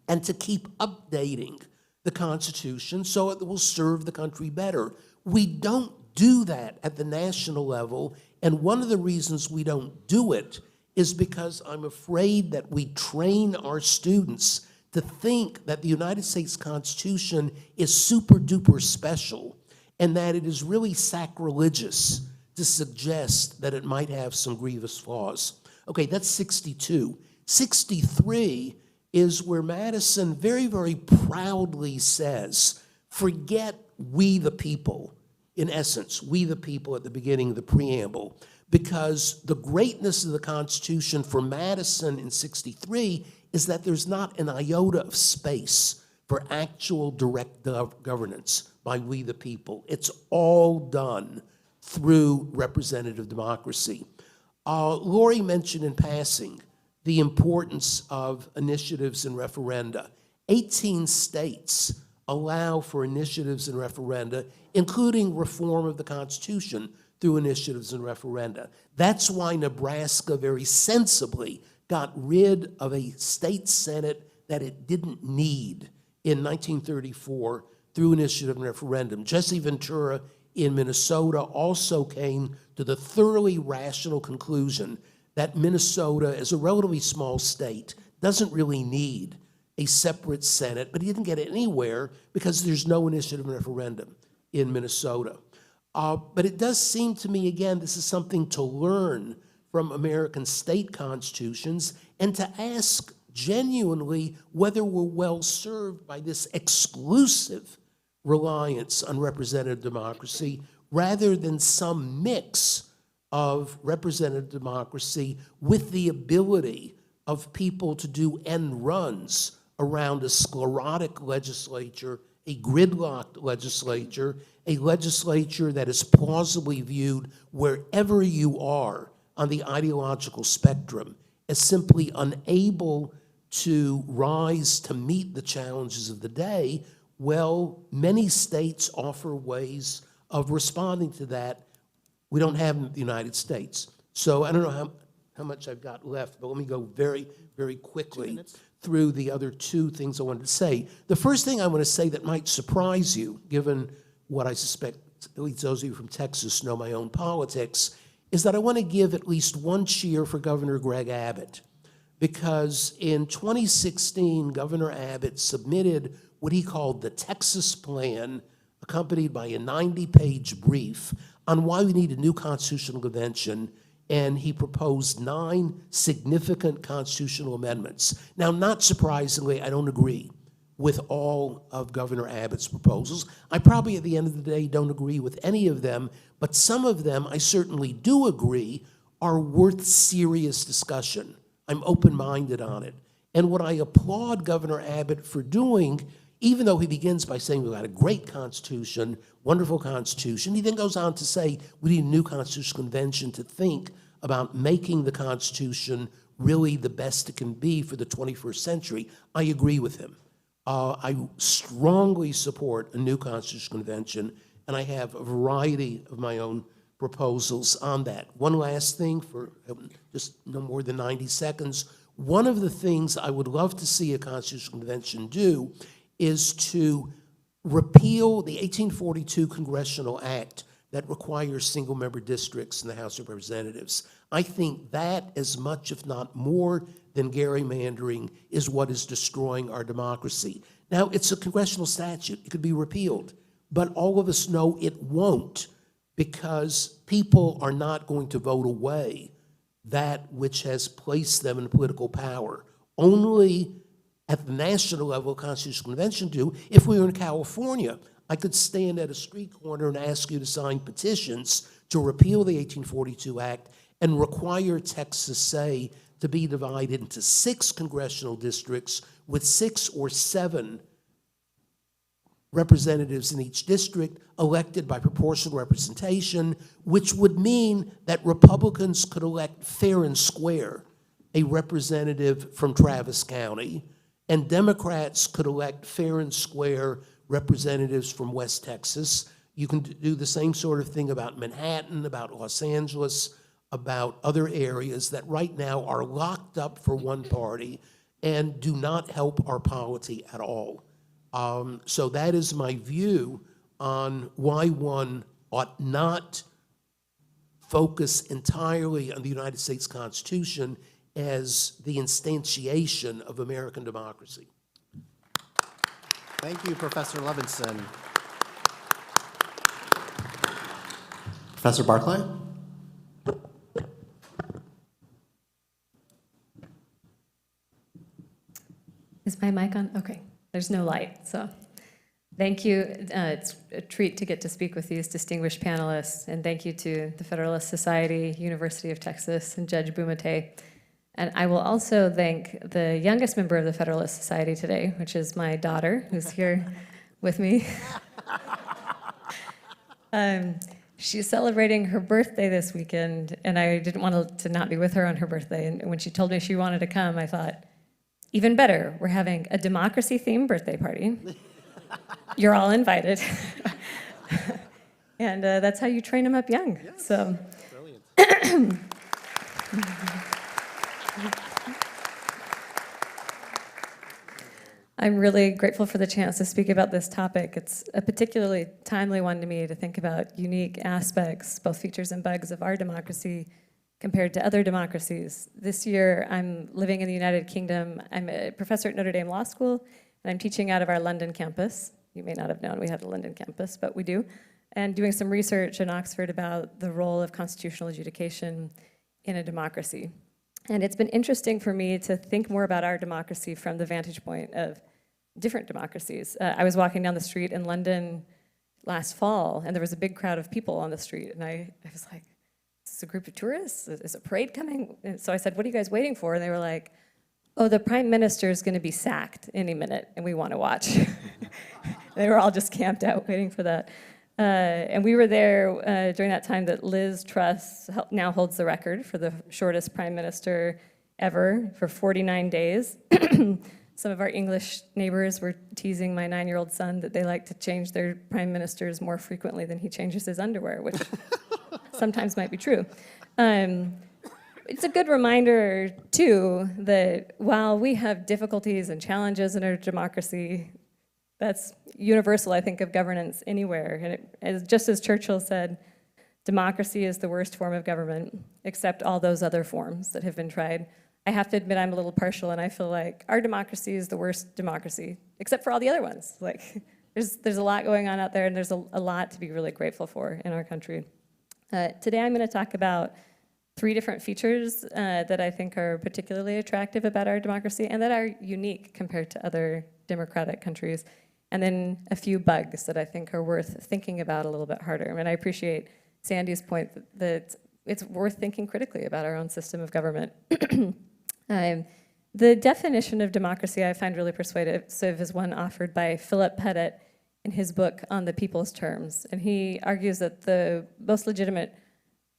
Speaker 4: and to keep updating the Constitution so it will serve the country better. We don't do that at the national level, and one of the reasons we don't do it is because I'm afraid that we train our students to think that the United States Constitution is super duper special and that it is really sacrilegious to suggest that it might have some grievous flaws. Okay, that's 62. 63 is where Madison very, very proudly says, forget we the people, in essence, we the people at the beginning of the preamble, because the greatness of the Constitution for Madison in 63 is that there's not an iota of space for actual direct governance by we the people. It's all done through representative democracy. Lori mentioned in passing the importance of initiatives and referenda. 18 states allow for initiatives and referenda, including reform of the Constitution through initiatives and referenda. That's why Nebraska very sensibly got rid of a state senate that it didn't need in 1934 through initiative and referendum. Jesse Ventura in Minnesota also came to the thoroughly rational conclusion that Minnesota, as a relatively small state, doesn't really need a separate Senate, but he didn't get anywhere because there's no initiative and referendum in Minnesota. But it does seem to me, again, this is something to learn from American state constitutions and to ask genuinely whether we're well served by this exclusive reliance on representative democracy rather than some mix of representative democracy with the ability of people to do end runs around a sclerotic legislature, a gridlocked legislature, a legislature that is plausibly viewed wherever you are on the ideological spectrum as simply unable to rise to meet the challenges of the day. Well, many states offer ways of responding to that. We don't have them in the United States. So I don't know how much I've got left, but let me go very, very quickly through the other two things I wanted to say. The first thing I want to say that might surprise you, given what I suspect at least those of you from Texas know my own politics, is that I want to give at least one cheer for Governor Greg Abbott, because in 2016, Governor Abbott submitted what he called the Texas Plan, accompanied by a 90-page brief on why we need a new constitutional convention, and he proposed 9 significant constitutional amendments. Now, not surprisingly, I don't agree with all of Governor Abbott's proposals. I probably, at the end of the day, don't agree with any of them, but some of them I certainly do agree are worth serious discussion. I'm open-minded on it. And what I applaud Governor Abbott for doing, even though he begins by saying we've got a great Constitution, wonderful Constitution, he then goes on to say we need a new constitutional convention to think about making the Constitution really the best it can be for the 21st century. I agree with him. I strongly support a new constitutional convention, and I have a variety of my own proposals on that. One last thing for just no more than 90 seconds. One of the things I would love to see a constitutional convention do is to repeal the 1842 Congressional Act that requires single-member districts in the House of Representatives. I think that, as much, if not more, than gerrymandering, is what is destroying our democracy. Now, it's a congressional statute. It could be repealed. But all of us know it won't, because people are not going to vote away that which has placed them in political power. Only at the national level, a constitutional convention do. If we were in California, I could stand at a street corner and ask you to sign petitions to repeal the 1842 Act and require Texas, say, to be divided into 6 congressional districts with 6 or 7 representatives in each district elected by proportional representation, which would mean that Republicans could elect fair and square a representative from Travis County, and Democrats could elect fair and square representatives from West Texas. You can do the same sort of thing about Manhattan, about Los Angeles, about other areas that right now are locked up for one party and do not help our polity at all. So that is my view on why one ought not focus entirely on the United States Constitution as the instantiation of American democracy.
Speaker 2: Thank you, Professor Levinson. Professor Barclay?
Speaker 5: Is my mic on? Okay, there's no light, so thank you. It's a treat to get to speak with these distinguished panelists, and thank you to the Federalist Society, University of Texas, and Judge Bumatay. And I will also thank the youngest member of the Federalist Society today, which is my daughter, who's here with me. She's celebrating her birthday this weekend, and I didn't want to not be with her on her birthday. And when she told me she wanted to come, I thought, even better, we're having a democracy-themed birthday party. you're all invited. And that's how you train them up young.
Speaker 2: Yes.
Speaker 5: So.
Speaker 2: Brilliant.
Speaker 5: I'm really grateful for the chance to speak about this topic. It's a particularly timely one to me to think about unique aspects, both features and bugs of our democracy compared to other democracies. This year, I'm living in the United Kingdom. I'm a professor at Notre Dame Law School, and I'm teaching out of our London campus. You may not have known we had a London campus, but we do. And doing some research in Oxford about the role of constitutional adjudication in a democracy. And it's been interesting for me to think more about our democracy from the vantage point of different democracies. I was walking down the street in London last fall, and there was a big crowd of people on the street, and I was like, is this a group of tourists? Is a parade coming? And so I said, what are you guys waiting for? And they were like, oh, the prime minister is going to be sacked any minute, and we want to watch. They were all just camped out waiting for that. And we were there during that time that Liz Truss now holds the record for the shortest prime minister ever, for 49 days. Some of our English neighbors were teasing my 9-year-old son that they like to change their prime ministers more frequently than he changes his underwear, which sometimes might be true. It's a good reminder, too, that while we have difficulties and challenges in our democracy, that's universal, I think, of governance anywhere. And just as Churchill said, democracy is the worst form of government, except all those other forms that have been tried. I have to admit I'm a little partial, and I feel like our democracy is the worst democracy, except for all the other ones. Like, there's a lot going on out there, and there's a lot to be really grateful for in our country. Today I'm going to talk about 3 different features that I think are particularly attractive about our democracy and that are unique compared to other democratic countries, and then a few bugs that I think are worth thinking about a little bit harder. And I appreciate Sandy's point that it's worth thinking critically about our own system of government. The definition of democracy I find really persuasive is one offered by Philip Pettit in his book On the People's Terms. And he argues that the most legitimate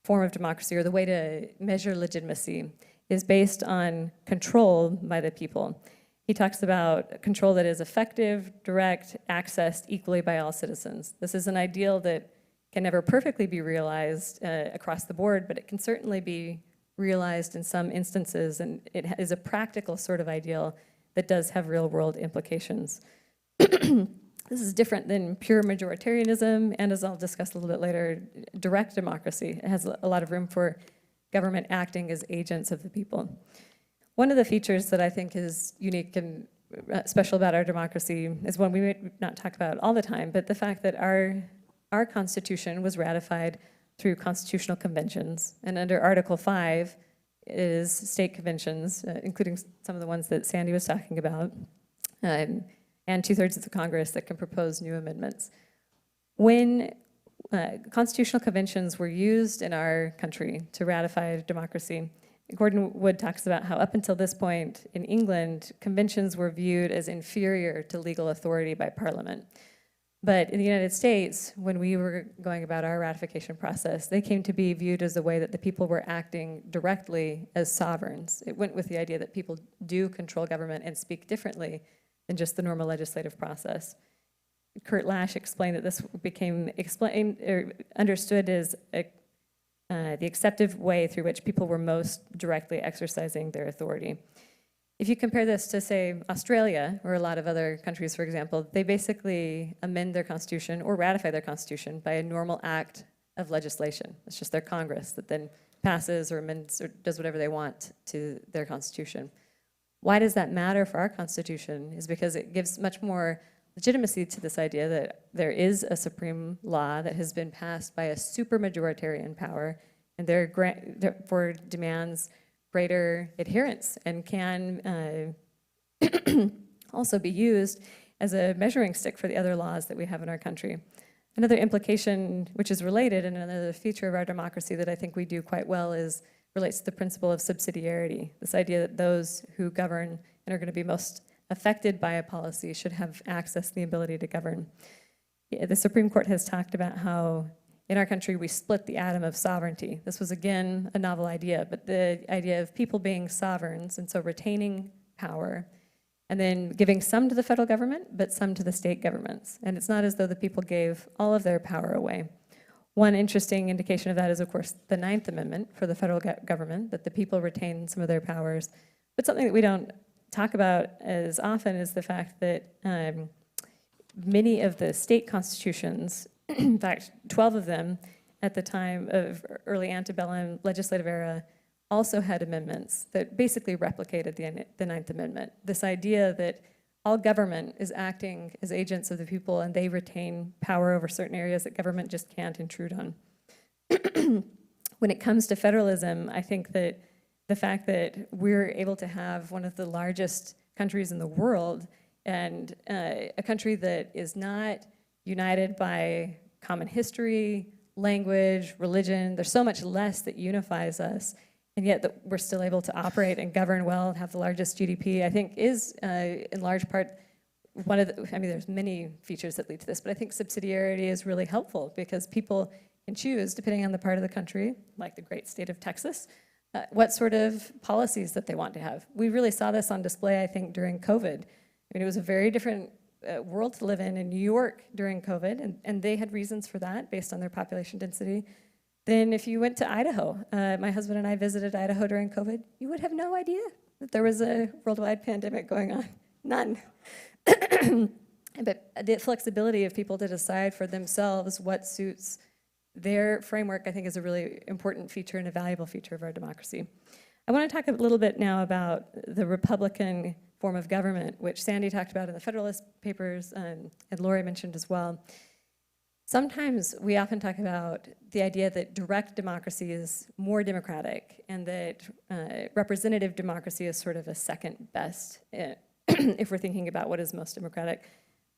Speaker 5: form of democracy, or the way to measure legitimacy, is based on control by the people. He talks about control that is effective, direct, accessed equally by all citizens. This is an ideal that can never perfectly be realized across the board, but it can certainly be realized in some instances, and it is a practical sort of ideal that does have real-world implications. This is different than pure majoritarianism, and as I'll discuss a little bit later, direct democracy. It has a lot of room for government acting as agents of the people. One of the features that I think is unique and special about our democracy is one we may not talk about all the time, but the fact that our Constitution was ratified through constitutional conventions, and under Article 5 is state conventions, including some of the ones that Sandy was talking about, and 2/3 of the Congress that can propose new amendments. When constitutional conventions were used in our country to ratify democracy, Gordon Wood talks about how up until this point in England, conventions were viewed as inferior to legal authority by Parliament. But in the United States, when we were going about our ratification process, they came to be viewed as a way that the people were acting directly as sovereigns. It went with the idea that people do control government and speak differently than just the normal legislative process. Kurt Lash explained that this became understood as the accepted way through which people were most directly exercising their authority. If you compare this to, say, Australia, or a lot of other countries, for example, they basically amend their constitution or ratify their constitution by a normal act of legislation. It's just their Congress that then passes or amends or does whatever they want to their constitution. Why does that matter for our constitution? Is because it gives much more legitimacy to this idea that there is a supreme law that has been passed by a supermajoritarian power, and therefore demands greater adherence and can also be used as a measuring stick for the other laws that we have in our country. Another implication, which is related, and another feature of our democracy that I think we do quite well, relates to the principle of subsidiarity, this idea that those who govern and are going to be most affected by a policy should have access to the ability to govern. The Supreme Court has talked about how in our country we split the atom of sovereignty. This was, again, a novel idea, but the idea of people being sovereigns and so retaining power and then giving some to the federal government, but some to the state governments. And it's not as though the people gave all of their power away. One interesting indication of that is, of course, the Ninth Amendment for the federal government, that the people retain some of their powers. But something that we don't talk about as often is the fact that many of the state constitutions, in fact, 12 of them at the time of early antebellum legislative era, also had amendments that basically replicated the Ninth Amendment. This idea that all government is acting as agents of the people and they retain power over certain areas that government just can't intrude on. When it comes to federalism, I think that the fact that we're able to have one of the largest countries in the world and a country that is not united by common history, language, religion, there's so much less that unifies us, and yet that we're still able to operate and govern well and have the largest GDP, I think is in large part one of the, I mean, there's many features that lead to this, but I think subsidiarity is really helpful because people can choose, depending on the part of the country, like the great state of Texas, what sort of policies that they want to have. We really saw this on display, I think, during COVID. I mean, it was a very different world to live in New York during COVID, and they had reasons for that based on their population density. Then if you went to Idaho, my husband and I visited Idaho during COVID, you would have no idea that there was a worldwide pandemic going on. None. But the flexibility of people to decide for themselves what suits their framework, I think, is a really important feature and a valuable feature of our democracy. I want to talk a little bit now about the Republican form of government, which Sandy talked about in the Federalist papers and Lori mentioned as well. Sometimes we often talk about the idea that direct democracy is more democratic and that representative democracy is sort of a second best if we're thinking about what is most democratic.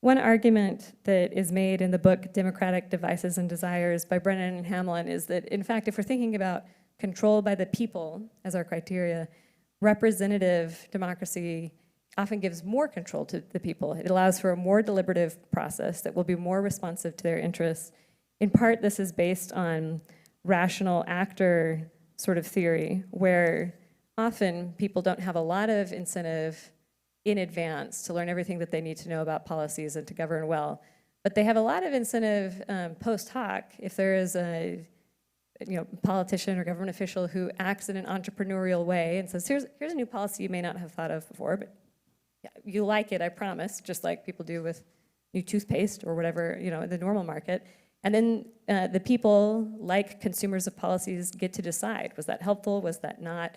Speaker 5: One argument that is made in the book Democratic Devices and Desires by Brennan and Hamlin is that, in fact, if we're thinking about control by the people as our criteria, representative democracy often gives more control to the people. It allows for a more deliberative process that will be more responsive to their interests. In part, this is based on rational actor sort of theory, where often people don't have a lot of incentive in advance to learn everything that they need to know about policies and to govern well. But they have a lot of incentive post hoc if there is a politician or government official who acts in an entrepreneurial way and says, here's a new policy you may not have thought of before, but you like it, I promise, just like people do with new toothpaste or whatever, in the normal market. And then the people, like consumers of policies, get to decide, was that helpful, was that not?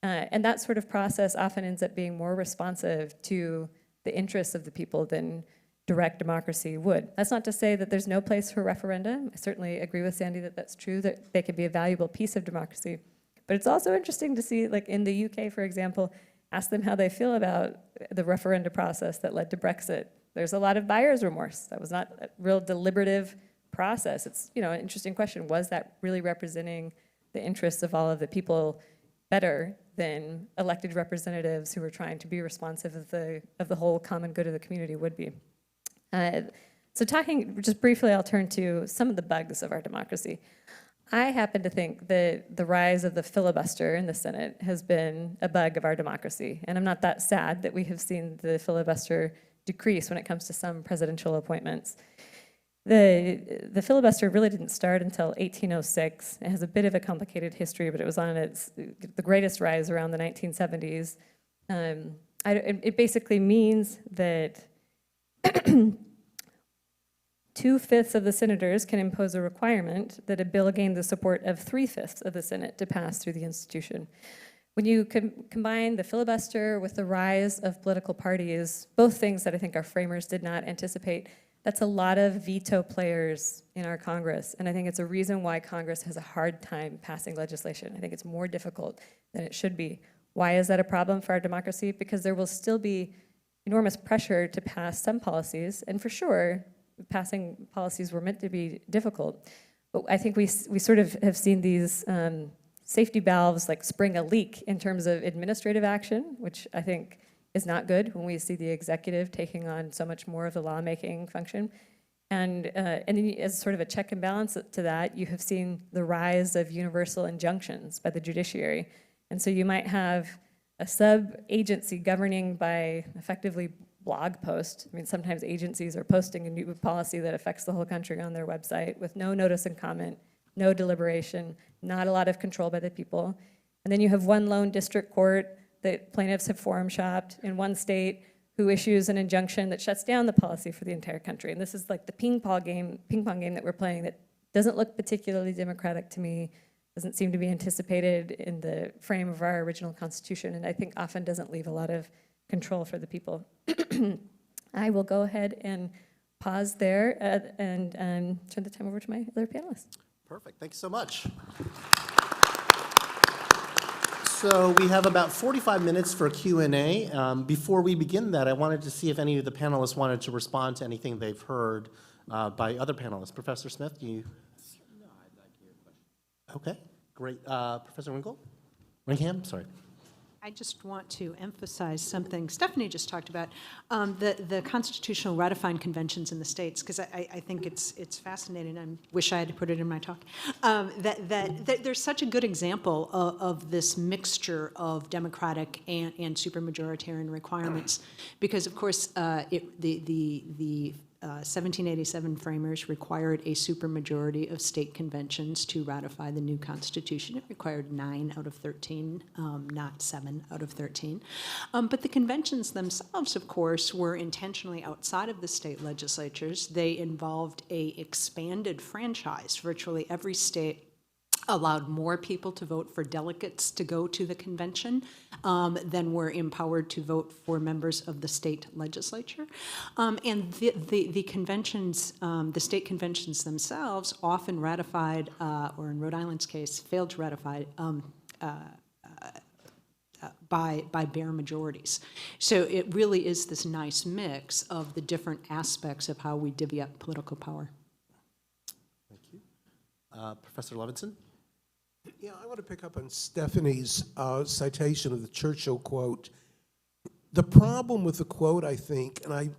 Speaker 5: And that sort of process often ends up being more responsive to the interests of the people than direct democracy would. That's not to say that there's no place for referenda. I certainly agree with Sandy that that's true, that they can be a valuable piece of democracy. But it's also interesting to see, like in the UK, for example, ask them how they feel about the referenda process that led to Brexit. There's a lot of buyer's remorse. That was not a real deliberative process. It's an interesting question. Was that really representing the interests of all of the people better than elected representatives who were trying to be responsive of the whole common good of the community would be? So talking just briefly, I'll turn to some of the bugs of our democracy. I happen to think that the rise of the filibuster in the Senate has been a bug of our democracy. And I'm not that sad that we have seen the filibuster decrease when it comes to some presidential appointments. The filibuster really didn't start until 1806. It has a bit of a complicated history, but it was on the greatest rise around the 1970s. It basically means that 2/5 of the senators can impose a requirement that a bill gain the support of 3/5 of the Senate to pass through the institution. When you combine the filibuster with the rise of political parties, both things that I think our framers did not anticipate, that's a lot of veto players in our Congress. And I think it's a reason why Congress has a hard time passing legislation. I think it's more difficult than it should be. Why is that a problem for our democracy? Because there will still be enormous pressure to pass some policies, and for sure, passing policies were meant to be difficult. But I think we sort of have seen these safety valves like spring a leak in terms of administrative action, which I think is not good when we see the executive taking on so much more of the lawmaking function. And then as sort of a check and balance to that, you have seen the rise of universal injunctions by the judiciary. And so you might have a sub-agency governing by effectively blog post. I mean, sometimes agencies are posting a new policy that affects the whole country on their website with no notice and comment, no deliberation, not a lot of control by the people. And then you have one lone district court that plaintiffs have forum shopped in one state who issues an injunction that shuts down the policy for the entire country. And this is like the ping pong game that we're playing that doesn't look particularly democratic to me, doesn't seem to be anticipated in the frame of our original Constitution, and I think often doesn't leave a lot of control for the people. I will go ahead and pause there and turn the time over to my other panelists.
Speaker 2: Perfect. Thank you so much. So we have about 45 minutes for Q&A. Before we begin that, I wanted to see if any of the panelists wanted to respond to anything they've heard by other panelists. Professor Smith, do you? No, I'd like to hear a question. Okay, great. Professor Ringhand, sorry.
Speaker 1: I just want to emphasize something Stephanie just talked about, the constitutional ratifying conventions in the states, because I think it's fascinating. I wish I had put it in my talk. That there's such a good example of this mixture of democratic and supermajoritarian requirements, because of course the 1787 framers required a supermajority of state conventions to ratify the new Constitution. It required 9 out of 13, not 7 out of 13. But the conventions themselves, of course, were intentionally outside of the state legislatures. They involved a expanded franchise. Virtually every state allowed more people to vote for delegates to go to the convention than were empowered to vote for members of the state legislature. And the conventions, the state conventions themselves often ratified, or in Rhode Island's case, failed to ratify by bare majorities. So it really is this nice mix of the different aspects of how we divvy up political power.
Speaker 2: Thank you. Professor Levinson?
Speaker 4: Yeah, I want to pick up on Stephanie's citation of the Churchill quote. The problem with the quote, I think, and I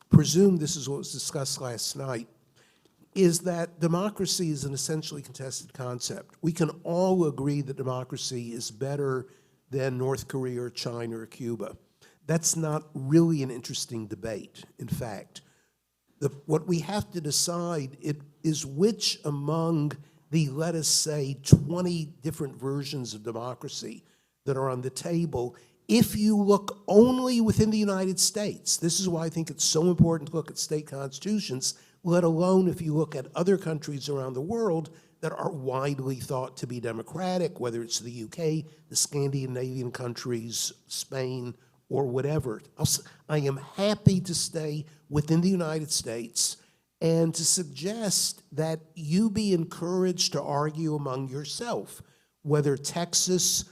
Speaker 4: presume this is what was discussed last night, is that democracy is an essentially contested concept. We can all agree that democracy is better than North Korea or China or Cuba. That's not really an interesting debate, in fact. What we have to decide is which among the, let us say, 20 different versions of democracy that are on the table, if you look only within the United States. This is why I think it's so important to look at state constitutions, let alone if you look at other countries around the world that are widely thought to be democratic, whether it's the UK, the Scandinavian countries, Spain, or whatever. I am happy to stay within the United States and to suggest that you be encouraged to argue among yourself whether Texas,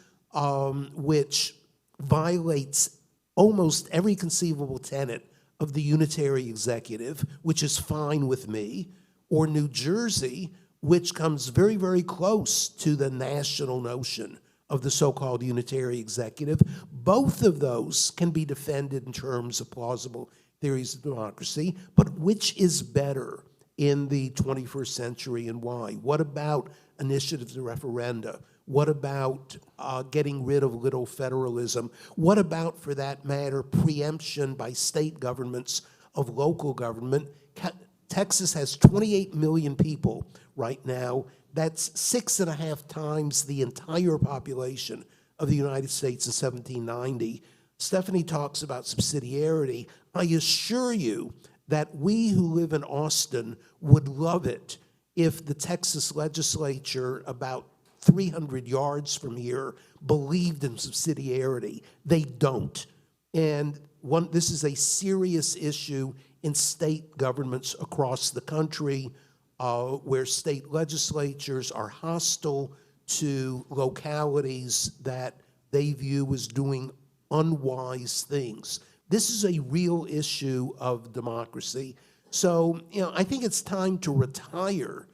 Speaker 4: which violates almost every conceivable tenet of the unitary executive, which is fine with me, or New Jersey, which comes very, very close to the national notion of the so-called unitary executive. Both of those can be defended in terms of plausible theories of democracy, but which is better in the 21st century and why? What about initiatives and referenda? What about getting rid of little federalism? What about, for that matter, preemption by state governments of local government? Texas has 28 million people right now. That's 6.5 times the entire population of the United States in 1790. Stephanie talks about subsidiarity. I assure you that we who live in Austin would love it if the Texas legislature, about 300 yards from here, believed in subsidiarity. They don't. And this is a serious issue in state governments across the country, where state legislatures are hostile to localities that they view as doing unwise things. This is a real issue of democracy. So, I think it's time to retire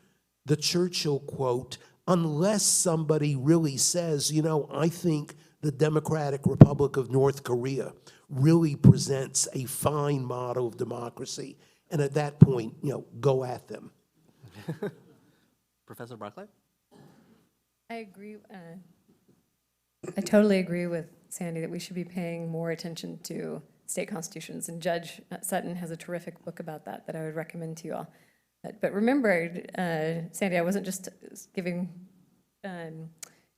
Speaker 4: the Churchill quote unless somebody really says, I think the Democratic Republic of North Korea really presents a fine model of democracy. And at that point, go at them.
Speaker 2: Professor Barclay?
Speaker 5: I agree. I totally agree with Sandy, that we should be paying more attention to state constitutions. And Judge Sutton has a terrific book about that that I would recommend to you all. But remember, Sandy, I wasn't just giving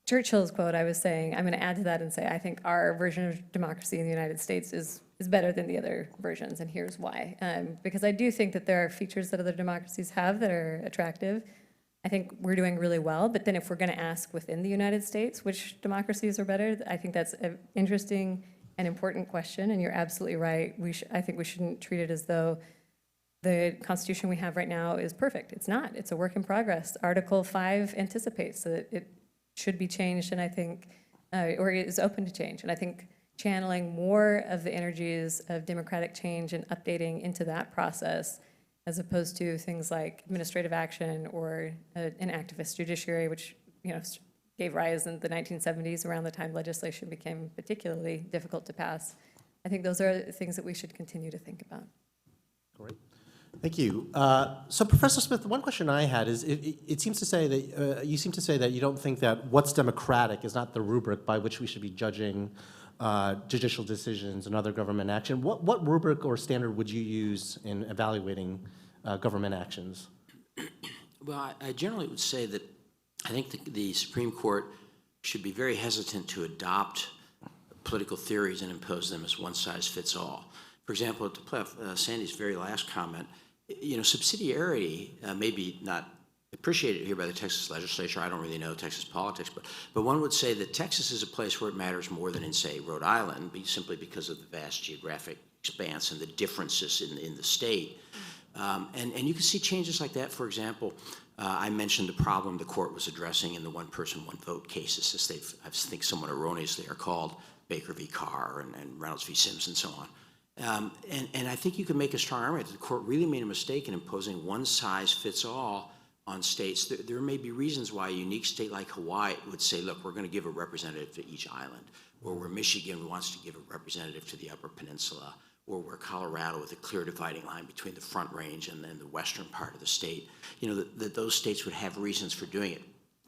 Speaker 5: Churchill's quote. I was saying, I'm going to add to that and say, I think our version of democracy in the United States is better than the other versions, and here's why. Because I do think that there are features that other democracies have that are attractive. I think we're doing really well, but then if we're going to ask within the United States which democracies are better, I think that's an interesting and important question, and you're absolutely right. I think we shouldn't treat it as though the Constitution we have right now is perfect. It's not. It's a work in progress. Article 5 anticipates that it should be changed, and I think, or is open to change, and I think channeling more of the energies of democratic change and updating into that process, as opposed to things like administrative action or an activist judiciary, which gave rise in the 1970s, around the time legislation became particularly difficult to pass. I think those are things that we should continue to think about.
Speaker 2: Great. Thank you. So, Professor Smith, one question I had is, it seems to say that you seem to say that you don't think that what's democratic is not the rubric by which we should be judging judicial decisions and other government action. What rubric or standard would you use in evaluating government actions?
Speaker 3: Well, I generally would say that I think the Supreme Court should be very hesitant to adopt political theories and impose them as one size fits all. For example, to play off Sandy's very last comment, subsidiarity may be not appreciated here by the Texas legislature. I don't really know Texas politics, but one would say that Texas is a place where it matters more than in, say, Rhode Island, simply because of the vast geographic expanse and the differences in the state. And you can see changes like that. For example, I mentioned the problem the court was addressing in the one-person, one-vote cases, as I think somewhat erroneously are called, Baker v. Carr and Reynolds v. Sims and so on. And I think you can make a strong argument that the court really made a mistake in imposing one-size-fits-all on states. There may be reasons why a unique state like Hawaii would say, look, we're going to give a representative to each island, or where Michigan wants to give a representative to the Upper Peninsula, or where Colorado, with a clear dividing line between the Front Range and then the western part of the state, that those states would have reasons for doing it.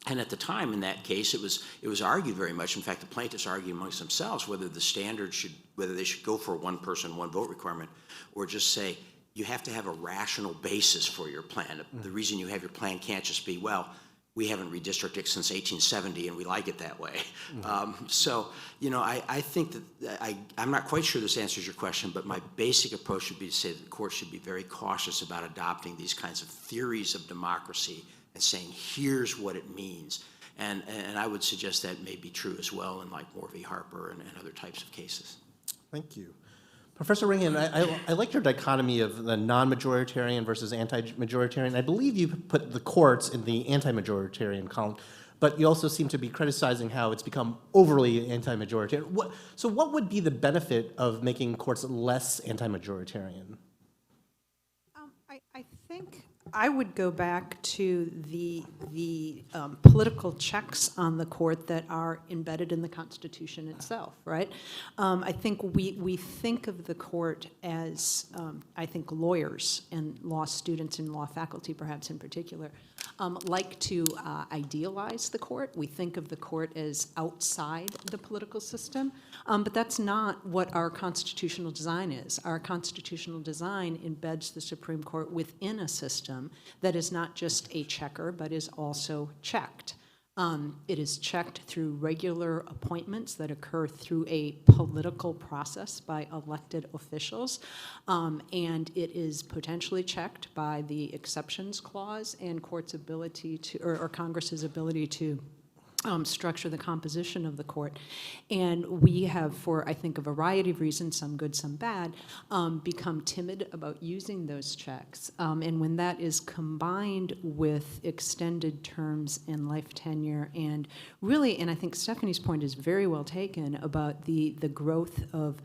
Speaker 3: And at the time, in that case, it was argued very much. In fact, the plaintiffs argued amongst themselves whether the standard whether they should go for a one-person, one-vote requirement, or just say you have to have a rational basis for your plan. The reason you have your plan can't just be, well, we haven't redistricted since 1870 and we like it that way. I think that I'm not quite sure this answers your question, but my basic approach would be to say that the court should be very cautious about adopting these kinds of theories of democracy and saying, here's what it means. And I would suggest that may be true as well in like Moore v. Harper and other types of cases.
Speaker 2: Thank you. Professor Ringhand, I like your dichotomy of the non-majoritarian versus anti-majoritarian. I believe you put the courts in the anti-majoritarian column, but you also seem to be criticizing how it's become overly anti-majoritarian. So what would be the benefit of making courts less anti-majoritarian?
Speaker 1: I think I would go back to the political checks on the court that are embedded in the Constitution itself, right? I think we think of the court as, I think lawyers and law students and law faculty perhaps in particular, like to idealize the court. We think of the court as outside the political system, but that's not what our constitutional design is. Our constitutional design embeds the Supreme Court within a system that is not just a checker, but is also checked. It is checked through regular appointments that occur through a political process by elected officials, and it is potentially checked by the exceptions clause and court's ability to, or Congress's ability to structure the composition of the court. And we have, for I think a variety of reasons, some good, some bad, become timid about using those checks. And when that is combined with extended terms and life tenure, and really, and I think Stephanie's point is very well taken about the growth of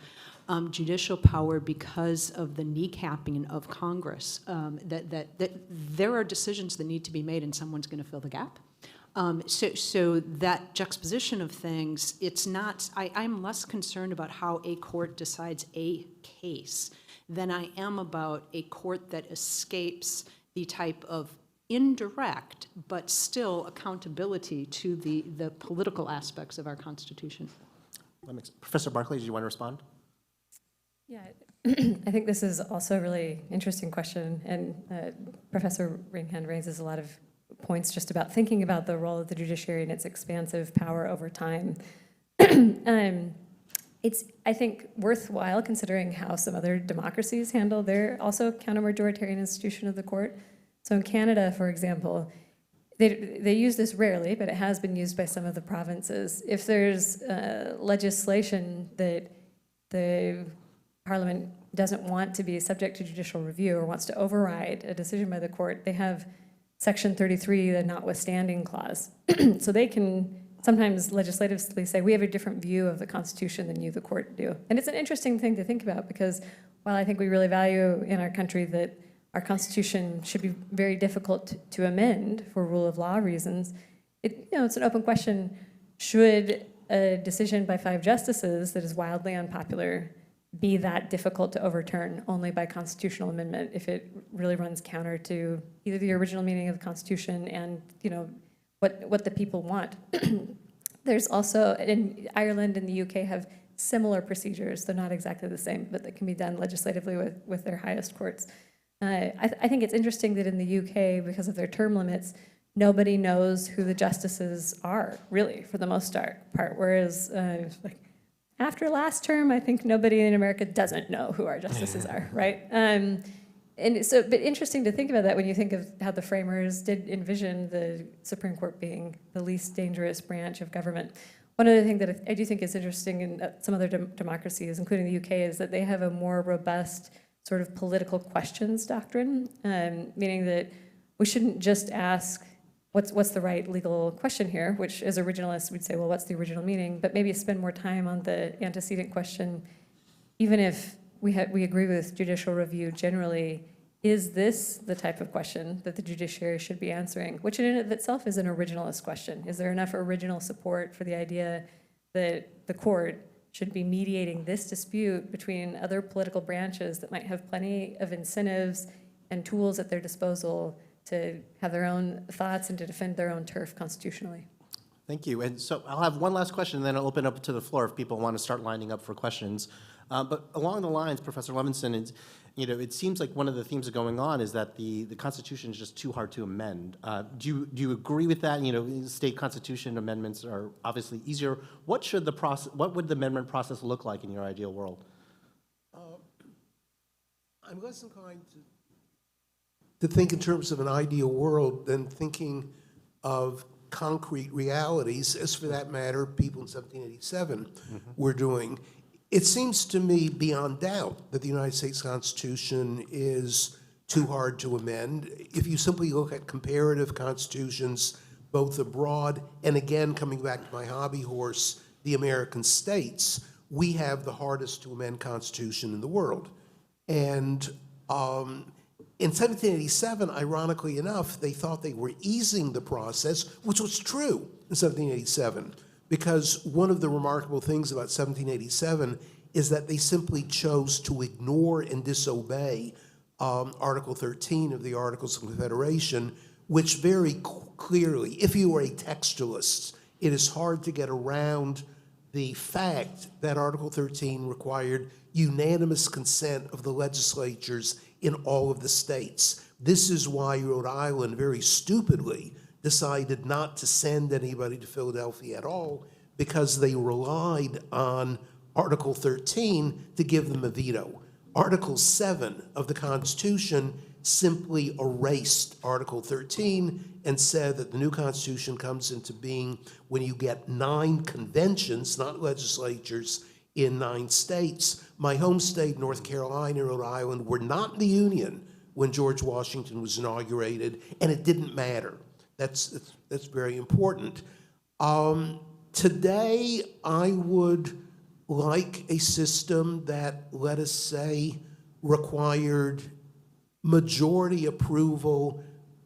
Speaker 1: judicial power because of the kneecapping of Congress, that there are decisions that need to be made and someone's going to fill the gap. So that juxtaposition of things, it's not, I'm less concerned about how a court decides a case than I am about a court that escapes the type of indirect but still accountability to the political aspects of our Constitution.
Speaker 2: Professor Barclay, do you want to respond?
Speaker 5: Yeah, I think this is also a really interesting question, and Professor Ringhand raises a lot of points just about thinking about the role of the judiciary and its expansive power over time. It's, I think, worthwhile considering how some other democracies handle their also counter-majoritarian institution of the court. So in Canada, for example, they use this rarely, but it has been used by some of the provinces. If there's legislation that the Parliament doesn't want to be subject to judicial review or wants to override a decision by the court, they have Section 33, the notwithstanding clause. So they can sometimes legislatively say, we have a different view of the Constitution than you, the court, do. And it's an interesting thing to think about because while I think we really value in our country that our Constitution should be very difficult to amend for rule of law reasons, it's an open question. Should a decision by 5 justices that is wildly unpopular be that difficult to overturn only by constitutional amendment if it really runs counter to either the original meaning of the Constitution and what the people want? There's also, in Ireland and the UK have similar procedures. They're not exactly the same, but that can be done legislatively with their highest courts. I think it's interesting that in the UK, because of their term limits, nobody knows who the justices are, really, for the most part. Whereas, after last term, I think nobody in America doesn't know who our justices are, right? And so, but interesting to think about that when you think of how the framers did envision the Supreme Court being the least dangerous branch of government. One other thing that I do think is interesting in some other democracies, including the UK, is that they have a more robust sort of political questions doctrine, meaning that we shouldn't just ask what's the right legal question here, which as originalists we'd say, well, what's the original meaning? But maybe spend more time on the antecedent question, even if we agree with judicial review generally, is this the type of question that the judiciary should be answering? Which in and of itself is an originalist question. Is there enough original support for the idea that the court should be mediating this dispute between other political branches that might have plenty of incentives and tools at their disposal to have their own thoughts and to defend their own turf constitutionally?
Speaker 2: Thank you. And so I'll have one last question, and then I'll open up to the floor if people want to start lining up for questions. But along the lines, Professor Levinson, it seems like one of the themes going on is that the Constitution is just too hard to amend. Do you agree with that? State constitution amendments are obviously easier. What would the amendment process look like in your ideal world?
Speaker 4: I'm less inclined to think in terms of an ideal world than thinking of concrete realities, as for that matter, people in 1787 were doing. It seems to me beyond doubt that the United States Constitution is too hard to amend. If you simply look at comparative constitutions, both abroad and again, coming back to my hobby horse, the American states, we have the hardest to amend constitution in the world. And in 1787, ironically enough, they thought they were easing the process, which was true in 1787, because one of the remarkable things about 1787 is that they simply chose to ignore and disobey Article 13 of the Articles of Confederation, which very clearly, if you are a textualist, it is hard to get around the fact that Article 13 required unanimous consent of the legislatures in all of the states. This is why Rhode Island very stupidly decided not to send anybody to Philadelphia at all, because they relied on Article 13 to give them a veto. Article 7 of the Constitution simply erased Article 13 and said that the new Constitution comes into being when you get 9 conventions, not legislatures, in 9 states. My home state, North Carolina and Rhode Island, were not in the Union when George Washington was inaugurated, and it didn't matter. That's very important. Today, I would like a system that, let us say, required majority approval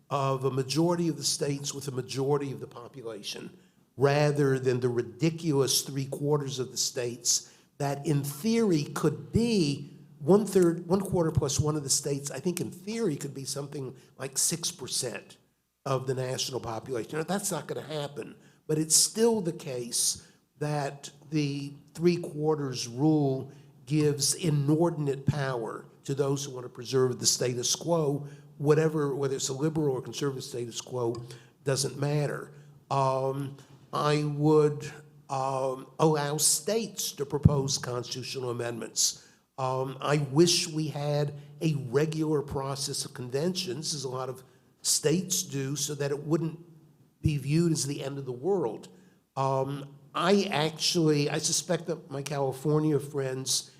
Speaker 4: of a majority of the states with a majority of the population, rather than the ridiculous 3/4 of the states that in theory could be 1/4 plus one of the states, I think in theory could be something like 6% of the national population. Now, that's not going to happen, but it's still the case that the 3/4 rule gives inordinate power to those who want to preserve the status quo, whether it's a liberal or conservative status quo, doesn't matter. I would allow states to propose constitutional amendments. I wish we had a regular process of conventions, as a lot of states do, so that it wouldn't be viewed as the end of the world. I suspect that my California friends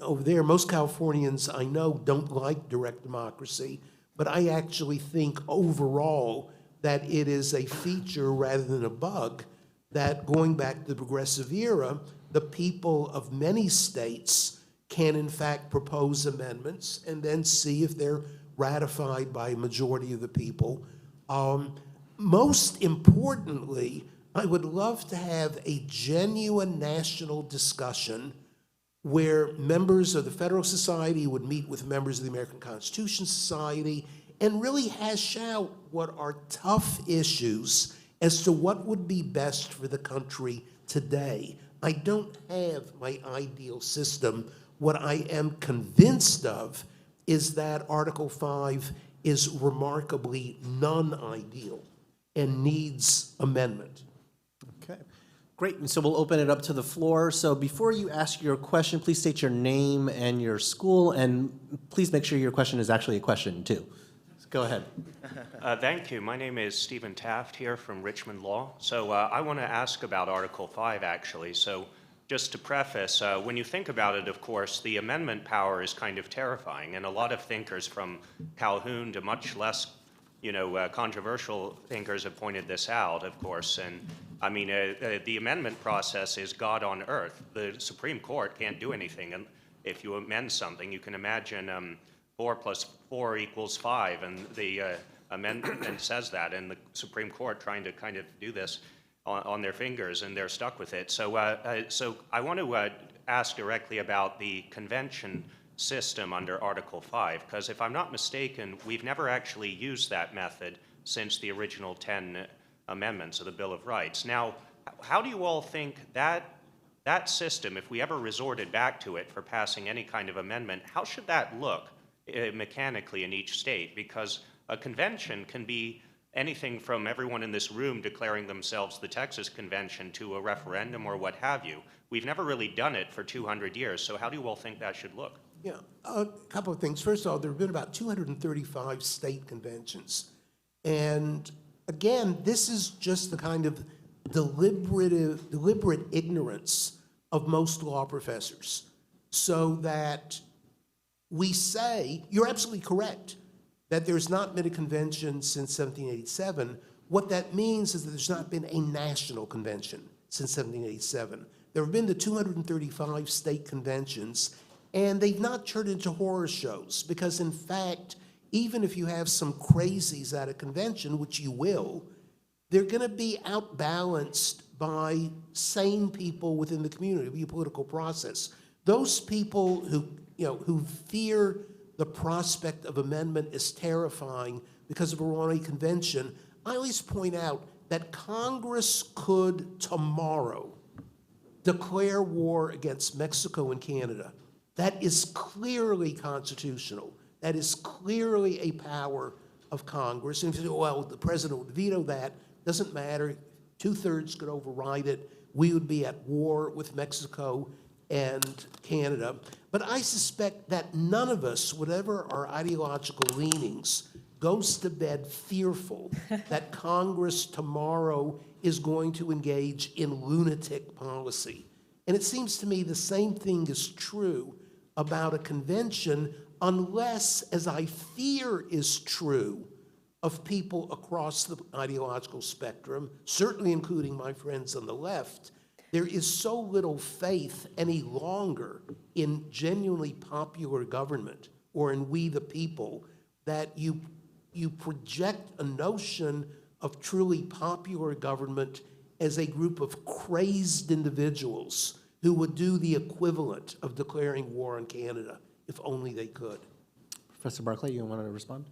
Speaker 4: over there, most Californians I know don't like direct democracy, but I actually think overall that it is a feature rather than a bug, that going back to the progressive era, the people of many states can in fact propose amendments and then see if they're ratified by a majority of the people. Most importantly, I would love to have a genuine national discussion where members of the Federalist Society would meet with members of the American Constitution Society and really hash out what are tough issues as to what would be best for the country today. I don't have my ideal system. What I am convinced of is that Article 5 is remarkably non-ideal and needs amendment.
Speaker 2: Okay, great. And so we'll open it up to the floor. So before you ask your question, please state your name and your school, and please make sure your question is actually a question too. So go ahead.
Speaker 6: Thank you. My name is Stephen Taft here from Richmond Law. So I want to ask about Article 5, actually. So just to preface, when you think about it, of course, the amendment power is kind of terrifying, and a lot of thinkers from Calhoun to much less controversial thinkers have pointed this out, of course. And I mean, the amendment process is God on earth. The Supreme Court can't do anything. And if you amend something, you can imagine 4 + 4 = 5, and the amendment says that, and the Supreme Court trying to kind of do this on their fingers, and they're stuck with it. So I want to ask directly about the convention system under Article 5, because if I'm not mistaken, we've never actually used that method since the original 10 amendments of the Bill of Rights. Now, how do you all think that system, if we ever resorted back to it for passing any kind of amendment, how should that look mechanically in each state? Because a convention can be anything from everyone in this room declaring themselves the Texas Convention to a referendum or what have you. We've never really done it for 200 years, so how do you all think that should look?
Speaker 4: Yeah, a couple of things. First of all, there have been about 235 state conventions. And again, this is just the kind of deliberate ignorance of most law professors. So that we say, you're absolutely correct, that there's not been a convention since 1787. What that means is that there's not been a national convention since 1787. There have been the 235 state conventions, and they've not turned into horror shows, because in fact, even if you have some crazies at a convention, which you will, they're going to be outbalanced by sane people within the community, the political process. Those people who fear the prospect of amendment is terrifying because of a runaway convention, I always point out that Congress could tomorrow declare war against Mexico and Canada. That is clearly constitutional. That is clearly a power of Congress. And if you say, well, the president would veto that, doesn't matter. 2/3 could override it. We would be at war with Mexico and Canada. But I suspect that none of us, whatever our ideological leanings, goes to bed fearful that Congress tomorrow is going to engage in lunatic policy. And it seems to me the same thing is true about a convention, unless, as I fear is true, of people across the ideological spectrum, certainly including my friends on the left, there is so little faith any longer in genuinely popular government or in we the people that you project a notion of truly popular government as a group of crazed individuals who would do the equivalent of declaring war on Canada if only they could.
Speaker 2: Professor Barclay, you want to respond?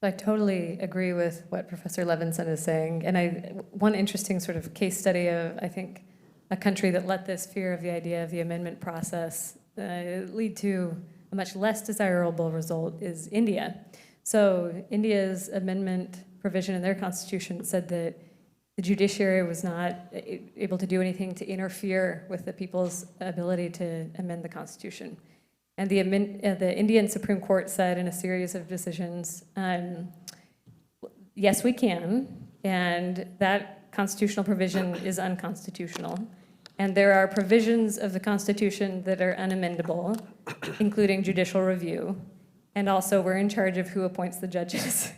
Speaker 5: I totally agree with what Professor Levinson is saying. And one interesting sort of case study of, I think, a country that let this fear of the idea of the amendment process lead to a much less desirable result is India. So India's amendment provision in their constitution said that the judiciary was not able to do anything to interfere with the people's ability to amend the constitution. And the Indian Supreme Court said in a series of decisions, yes, we can, and that constitutional provision is unconstitutional. And there are provisions of the Constitution that are unamendable, including judicial review. And also, we're in charge of who appoints the judges.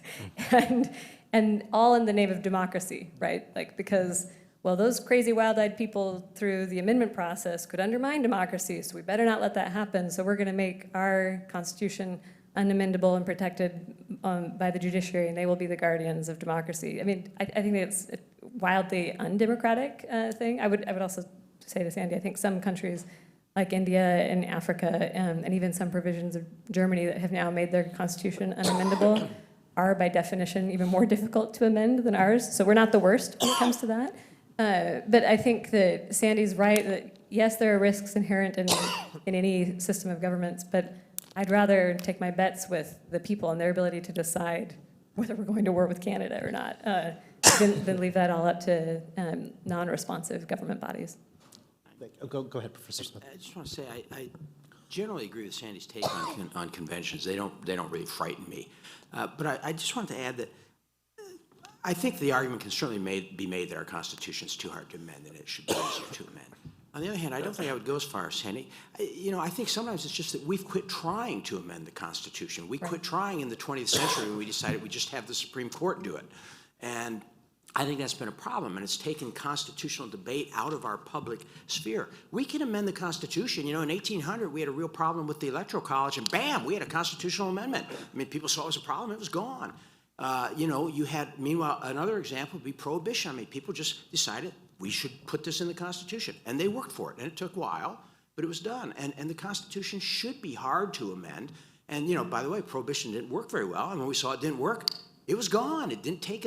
Speaker 5: and all in the name of democracy, right? Like, because, well, those crazy wild-eyed people through the amendment process could undermine democracy, so we better not let that happen. So we're going to make our Constitution unamendable and protected by the judiciary, and they will be the guardians of democracy. I mean, I think it's a wildly undemocratic thing. I would also say to Sandy, I think some countries like India and Africa, and even some provisions of Germany that have now made their constitution unamendable are by definition even more difficult to amend than ours. So we're not the worst when it comes to that. But I think that Sandy's right that yes, there are risks inherent in any system of governments, but I'd rather take my bets with the people and their ability to decide whether we're going to war with Canada or not, than leave that all up to non-responsive government bodies.
Speaker 2: Go ahead, Professor Smith.
Speaker 3: I just want to say I generally agree with Sandy's take on conventions. They don't really frighten me. But I just wanted to add that I think the argument can certainly be made that our Constitution is too hard to amend and it should be easier to amend. On the other hand, I don't think I would go as far as Sandy. I think sometimes it's just that we've quit trying to amend the Constitution. We quit trying in the 20th century when we decided we just have the Supreme Court do it. And I think that's been a problem, and it's taken constitutional debate out of our public sphere. We can amend the Constitution. In 1800, we had a real problem with the Electoral College, and bam, we had a constitutional amendment. I mean, people saw it was a problem, it was gone. You had, meanwhile, another example would be prohibition. I mean, people just decided we should put this in the Constitution, and they worked for it, and it took a while, but it was done. And the Constitution should be hard to amend. And, by the way, prohibition didn't work very well, and when we saw it didn't work, it was gone. It didn't take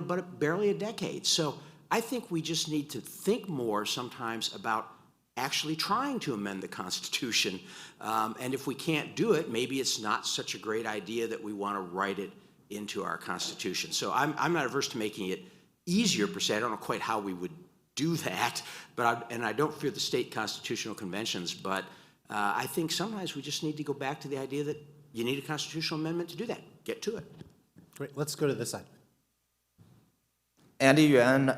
Speaker 3: but barely a decade. So I think we just need to think more sometimes about actually trying to amend the Constitution. And if we can't do it, maybe it's not such a great idea that we want to write it into our Constitution. So I'm not averse to making it easier per se. I don't know quite how we would do that, but I don't fear the state constitutional conventions, but I think sometimes we just need to go back to the idea that you need a constitutional amendment to do that. Get to it.
Speaker 2: Great. Let's go to this side.
Speaker 7: Andy Yuan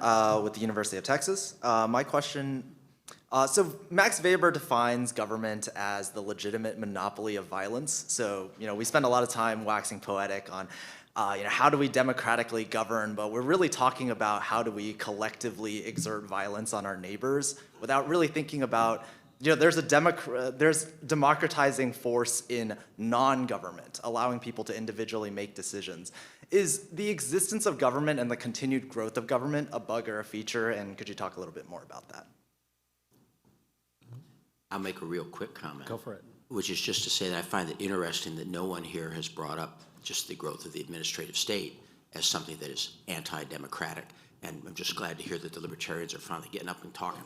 Speaker 7: with the University of Texas. My question, so Max Weber defines government as the legitimate monopoly of violence. So, we spend a lot of time waxing poetic on, how do we democratically govern, but we're really talking about how do we collectively exert violence on our neighbors without really thinking about, there's democratizing force in non-government, allowing people to individually make decisions. Is the existence of government and the continued growth of government a bug or a feature, and could you talk a little bit more about that?
Speaker 3: I'll make a real quick comment.
Speaker 2: Go for it.
Speaker 3: Which is just to say that I find it interesting that no one here has brought up just the growth of the administrative state as something that is anti-democratic. And I'm just glad to hear that the libertarians are finally getting up and talking.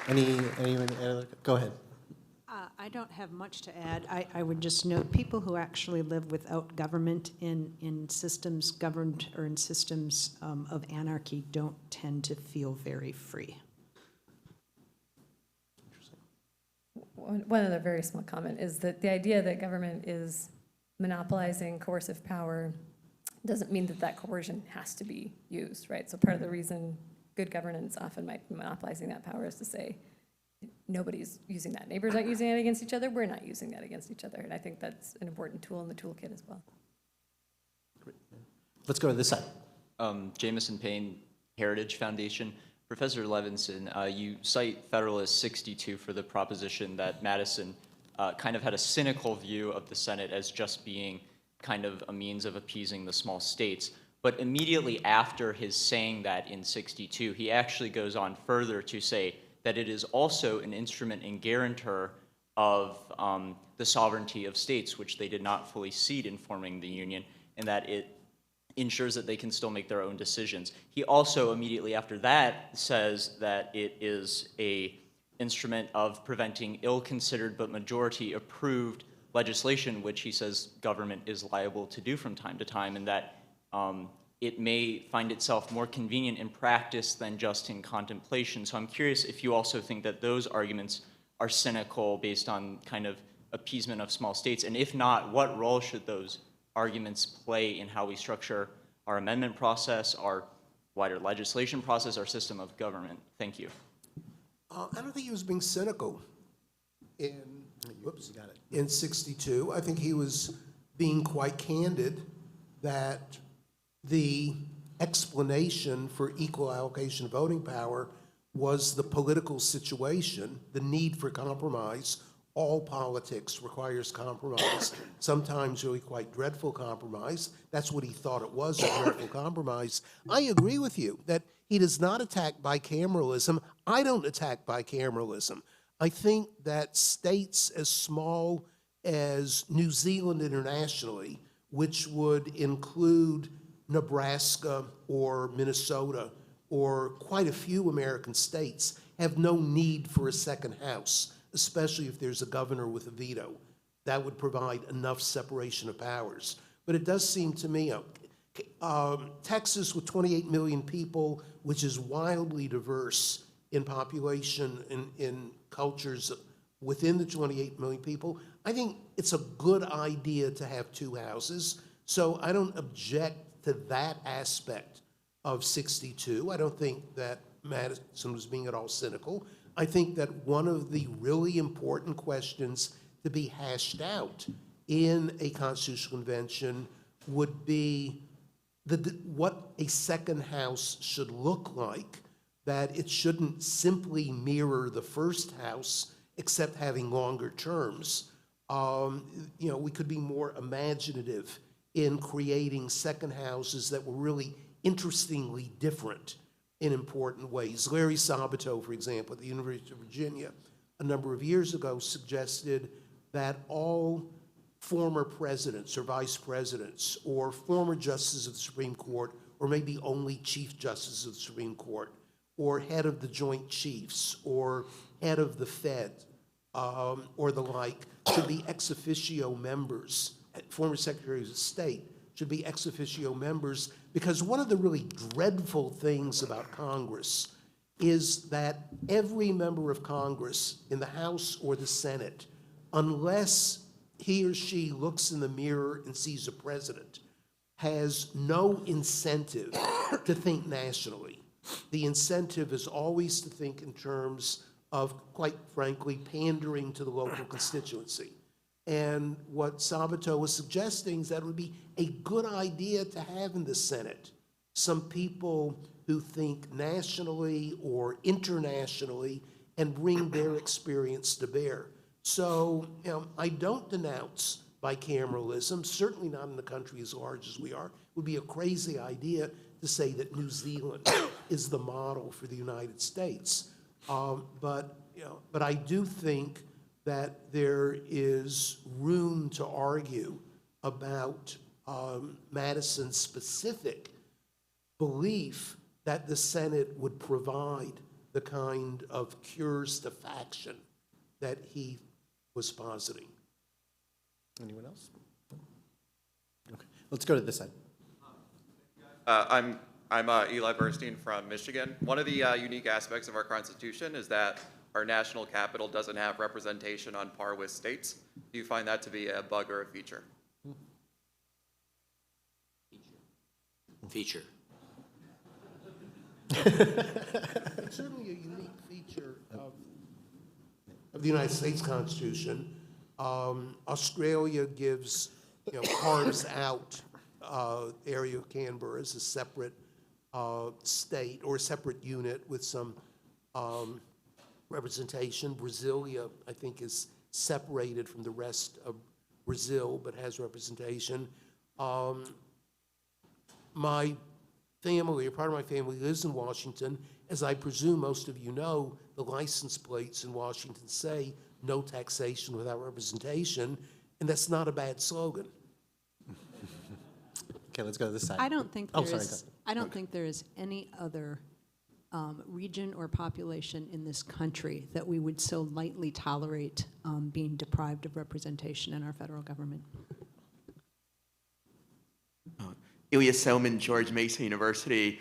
Speaker 2: Any other? Go ahead.
Speaker 1: I don't have much to add. I would just note people who actually live without government in systems governed or in systems of anarchy don't tend to feel very free.
Speaker 5: One other very small comment is that the idea that government is monopolizing coercive power doesn't mean that that coercion has to be used, right? So part of the reason good governance often might be monopolizing that power is to say, nobody's using that. Neighbors aren't using it against each other. We're not using that against each other. And I think that's an important tool in the toolkit as well.
Speaker 2: Let's go to this side.
Speaker 8: Jameson Payne Heritage Foundation. Professor Levinson, you cite Federalist 62 for the proposition that Madison kind of had a cynical view of the Senate as just being kind of a means of appeasing the small states. But immediately after his saying that in 62, he actually goes on further to say that it is also an instrument and guarantor of the sovereignty of states, which they did not fully cede in forming the Union, and that it ensures that they can still make their own decisions. He also immediately after that says that it is a instrument of preventing ill-considered but majority-approved legislation, which he says government is liable to do from time to time, and that it may find itself more convenient in practice than just in contemplation. So I'm curious if you also think that those arguments are cynical based on kind of appeasement of small states, and if not, what role should those arguments play in how we structure our amendment process, our wider legislation process, our system of government? Thank you.
Speaker 4: I don't think he was being cynical in 62. I think he was being quite candid that the explanation for equal allocation of voting power was the political situation, the need for compromise. All politics requires compromise, sometimes really quite dreadful compromise. That's what he thought it was, a dreadful compromise. I agree with you that he does not attack bicameralism. I don't attack bicameralism. I think that states as small as New Zealand internationally, which would include Nebraska or Minnesota or quite a few American states, have no need for a second house, especially if there's a governor with a veto. That would provide enough separation of powers. But it does seem to me, Texas with 28 million people, which is wildly diverse in population, in cultures within the 28 million people, I think it's a good idea to have two houses. So I don't object to that aspect of 62. I don't think that Madison was being at all cynical. I think that one of the really important questions to be hashed out in a constitutional convention would be what a second house should look like, that it shouldn't simply mirror the first house, except having longer terms. We could be more imaginative in creating second houses that were really interestingly different in important ways. Larry Sabato, for example, at the University of Virginia, a number of years ago suggested that all former presidents or vice presidents or former justices of the Supreme Court, or maybe only chief justices of the Supreme Court, or head of the Joint Chiefs, or head of the Fed, or the like, should be ex officio members. Former secretaries of state should be ex officio members, because one of the really dreadful things about Congress is that every member of Congress in the House or the Senate, unless he or she looks in the mirror and sees a president, has no incentive to think nationally. The incentive is always to think in terms of, quite frankly, pandering to the local constituency. And what Sabato was suggesting is that it would be a good idea to have in the Senate some people who think nationally or internationally and bring their experience to bear. So I don't denounce bicameralism, certainly not in a country as large as we are. It would be a crazy idea to say that New Zealand is the model for the United States. But I do think that there is room to argue about Madison's specific belief that the Senate would provide the kind of cures to faction that he was positing.
Speaker 2: Anyone else? Okay, let's go to this side.
Speaker 9: I'm Eli Burstein from Michigan. One of the unique aspects of our Constitution is that our national capital doesn't have representation on par with states. Do you find that to be a bug or a feature?
Speaker 3: Feature.
Speaker 4: It's certainly a unique feature of the United States Constitution. Australia gives, carves out area of Canberra as a separate state or a separate unit with some representation. Brasilia, I think, is separated from the rest of Brazil, but has representation. My family, or part of my family, lives in Washington. As I presume most of you know, the license plates in Washington say no taxation without representation, and that's not a bad slogan.
Speaker 2: Okay, let's go to this side.
Speaker 1: I don't think
Speaker 2: Oh,
Speaker 1: there
Speaker 2: sorry,
Speaker 1: is,
Speaker 2: go
Speaker 1: I don't think there is any other region or population in this country that we would so lightly tolerate being deprived of representation in our federal government.
Speaker 10: Ilya Selman, George Mason University.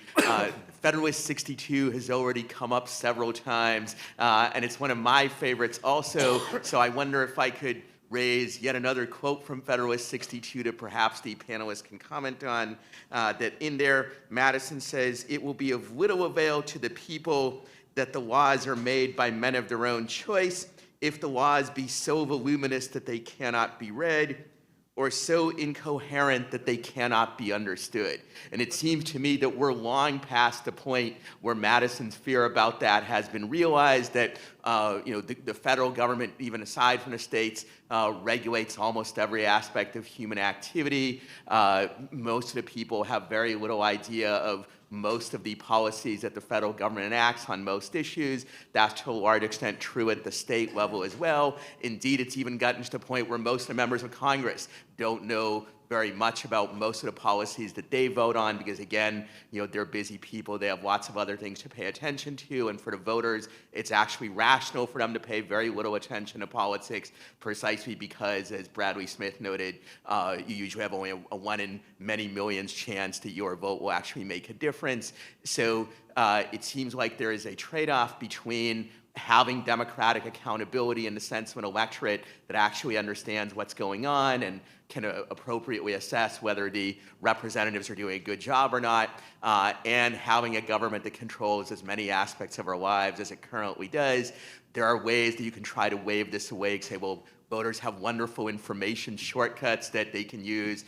Speaker 10: Federalist 62 has already come up several times, and it's one of my favorites also, so I wonder if I could raise yet another quote from Federalist 62 that perhaps the panelists can comment on, that in there, Madison says, "It will be of little avail to the people that the laws are made by men of their own choice, if the laws be so voluminous that they cannot be read, or so incoherent that they cannot be understood." And it seems to me that we're long past the point where Madison's fear about that has been realized, that the federal government, even aside from the states, regulates almost every aspect of human activity. Most of the people have very little idea of most of the policies that the federal government enacts on most issues. That's to a large extent true at the state level as well. Indeed, it's even gotten to the point where most of the members of Congress don't know very much about most of the policies that they vote on because, again, they're busy people. They have lots of other things to pay attention to. And for the voters, it's actually rational for them to pay very little attention to politics precisely because, as Bradley Smith noted, you usually have only a 1 in many millions chance that your vote will actually make a difference. So it seems like there is a trade-off between having democratic accountability in the sense of an electorate that actually understands what's going on and can appropriately assess whether the representatives are doing a good job or not, and having a government that controls as many aspects of our lives as it currently does. There are ways that you can try to wave this away and say, well, voters have wonderful information shortcuts that they can use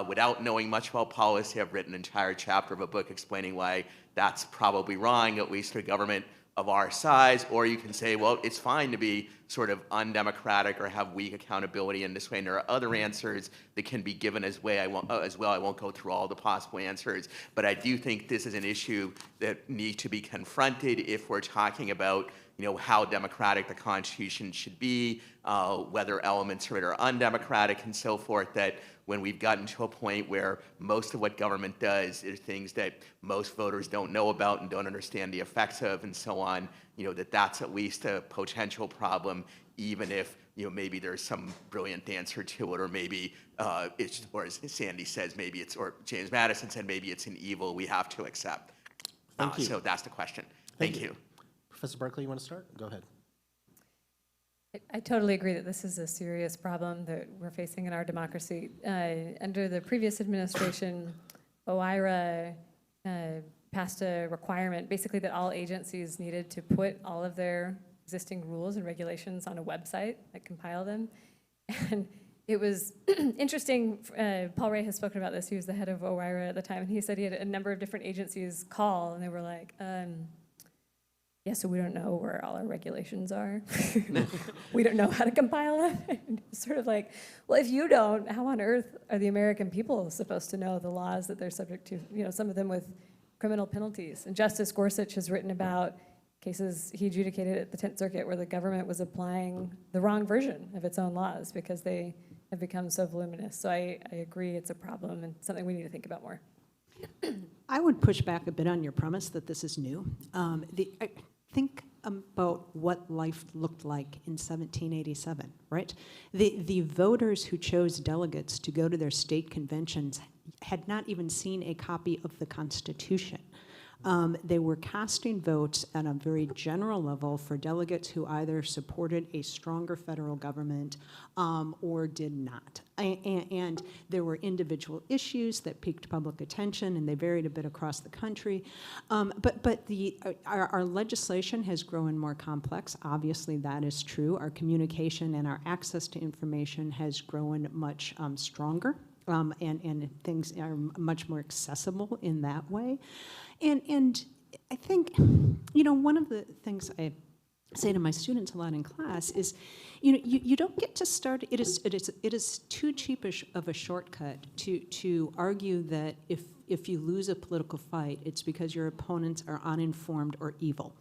Speaker 10: without knowing much about policy. I've written an entire chapter of a book explaining why that's probably wrong, at least for a government of our size. Or you can say, well, it's fine to be sort of undemocratic or have weak accountability in this way. And there are other answers that can be given as well. I won't go through all the possible answers, but I do think this is an issue that needs to be confronted if we're talking about how democratic the Constitution should be, whether elements of it are undemocratic and so forth, that when we've gotten to a point where most of what government does is things that most voters don't know about and don't understand the effects of and so on, that's at least a potential problem, even if maybe there's some brilliant answer to it, or maybe it's, or as Sandy says, maybe it's, or James Madison said, maybe it's an evil we have to accept.
Speaker 2: Thank you.
Speaker 10: So that's the question. Thank you.
Speaker 2: Professor Barclay, you want to start? Go ahead.
Speaker 5: I totally agree that this is a serious problem that we're facing in our democracy. Under the previous administration, OIRA passed a requirement, basically, that all agencies needed to put all of their existing rules and regulations on a website, like compile them. And it was interesting. Paul Ray has spoken about this. He was the head of OIRA at the time, and he said he had a number of different agencies call, and they were like, yeah, so we don't know where all our regulations are. We don't know how to compile them. And it's sort of like, well, if you don't, how on earth are the American people supposed to know the laws that they're subject to? Some of them with criminal penalties. And Justice Gorsuch has written about cases he adjudicated at the 10th Circuit where the government was applying the wrong version of its own laws because they have become so voluminous. So I agree it's a problem and something we need to think about more.
Speaker 1: I would push back a bit on your premise that this is new. Think about what life looked like in 1787, right? The voters who chose delegates to go to their state conventions had not even seen a copy of the Constitution. They were casting votes at a very general level for delegates who either supported a stronger federal government or did not. And there were individual issues that piqued public attention, and they varied a bit across the country. But our legislation has grown more complex. Obviously, that is true. Our communication and our access to information has grown much stronger. And things are much more accessible in that way. And I think, one of the things I say to my students a lot in class is, you don't get to start, it is too cheap of a shortcut to argue that if you lose a political fight, it's because your opponents are uninformed or evil.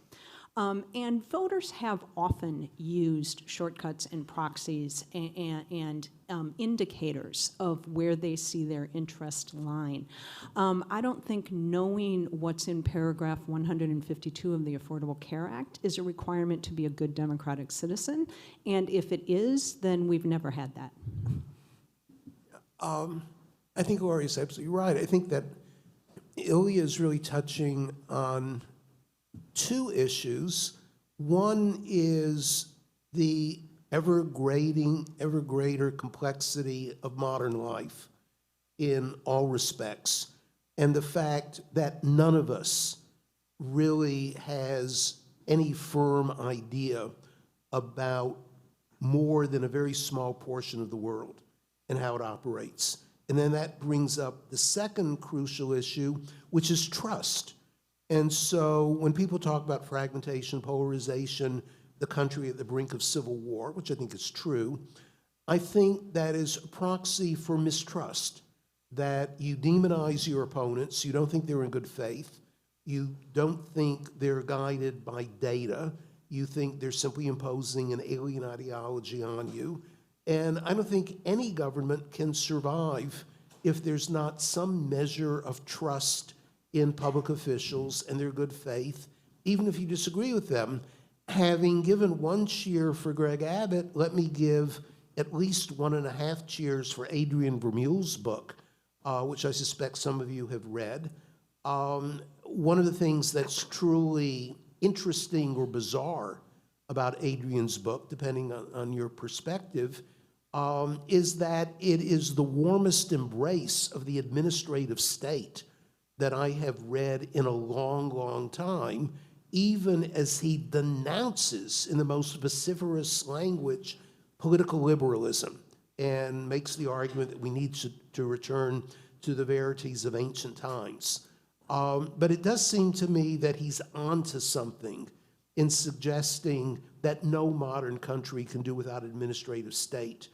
Speaker 1: And voters have often used shortcuts and proxies and indicators of where they see their interest line. I don't think knowing what's in paragraph 152 of the Affordable Care Act is a requirement to be a good democratic citizen. And if it is, then we've never had that.
Speaker 4: I think Lori's absolutely right. I think that Ilya is really touching on two issues. One is the ever greater complexity of modern life in all respects, and the fact that none of us really has any firm idea about more than a very small portion of the world and how it operates. And then that brings up the second crucial issue, which is trust. And so when people talk about fragmentation, polarization, the country at the brink of civil war, which I think is true, I think that is a proxy for mistrust, that you demonize your opponents, you don't think they're in good faith, you don't think they're guided by data, you think they're simply imposing an alien ideology on you. And I don't think any government can survive if there's not some measure of trust in public officials and their good faith, even if you disagree with them. Having given one cheer for Greg Abbott, let me give at least 1.5 cheers for Adrian Vermeule's book, which I suspect some of you have read. One of the things that's truly interesting or bizarre about Adrian's book, depending on your perspective, is that it is the warmest embrace of the administrative state that I have read in a long, long time, even as he denounces in the most vociferous language political liberalism and makes the argument that we need to return to the verities of ancient times. But it does seem to me that he's onto something in suggesting that no modern country can do without administrative state.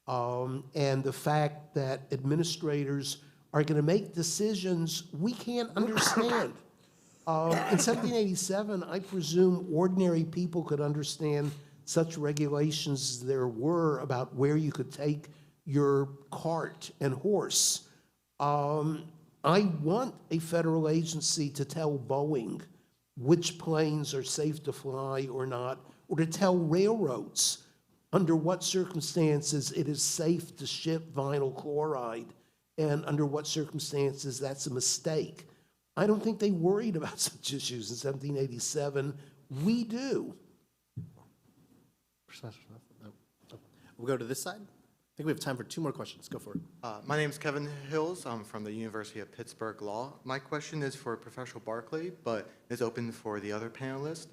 Speaker 4: And the fact that administrators are going to make decisions we can't understand. In 1787, I presume ordinary people could understand such regulations as there were about where you could take your cart and horse. I want a federal agency to tell Boeing which planes are safe to fly or not, or to tell railroads under what circumstances it is safe to ship vinyl chloride and under what circumstances that's a mistake. I don't think they worried about such issues in 1787. We do.
Speaker 2: We'll go to this side. I think we have time for 2 more questions. Go for it.
Speaker 11: My name is Kevin Hills. I'm from the University of Pittsburgh Law. My question is for Professor Barclay, but is open for the other panelists.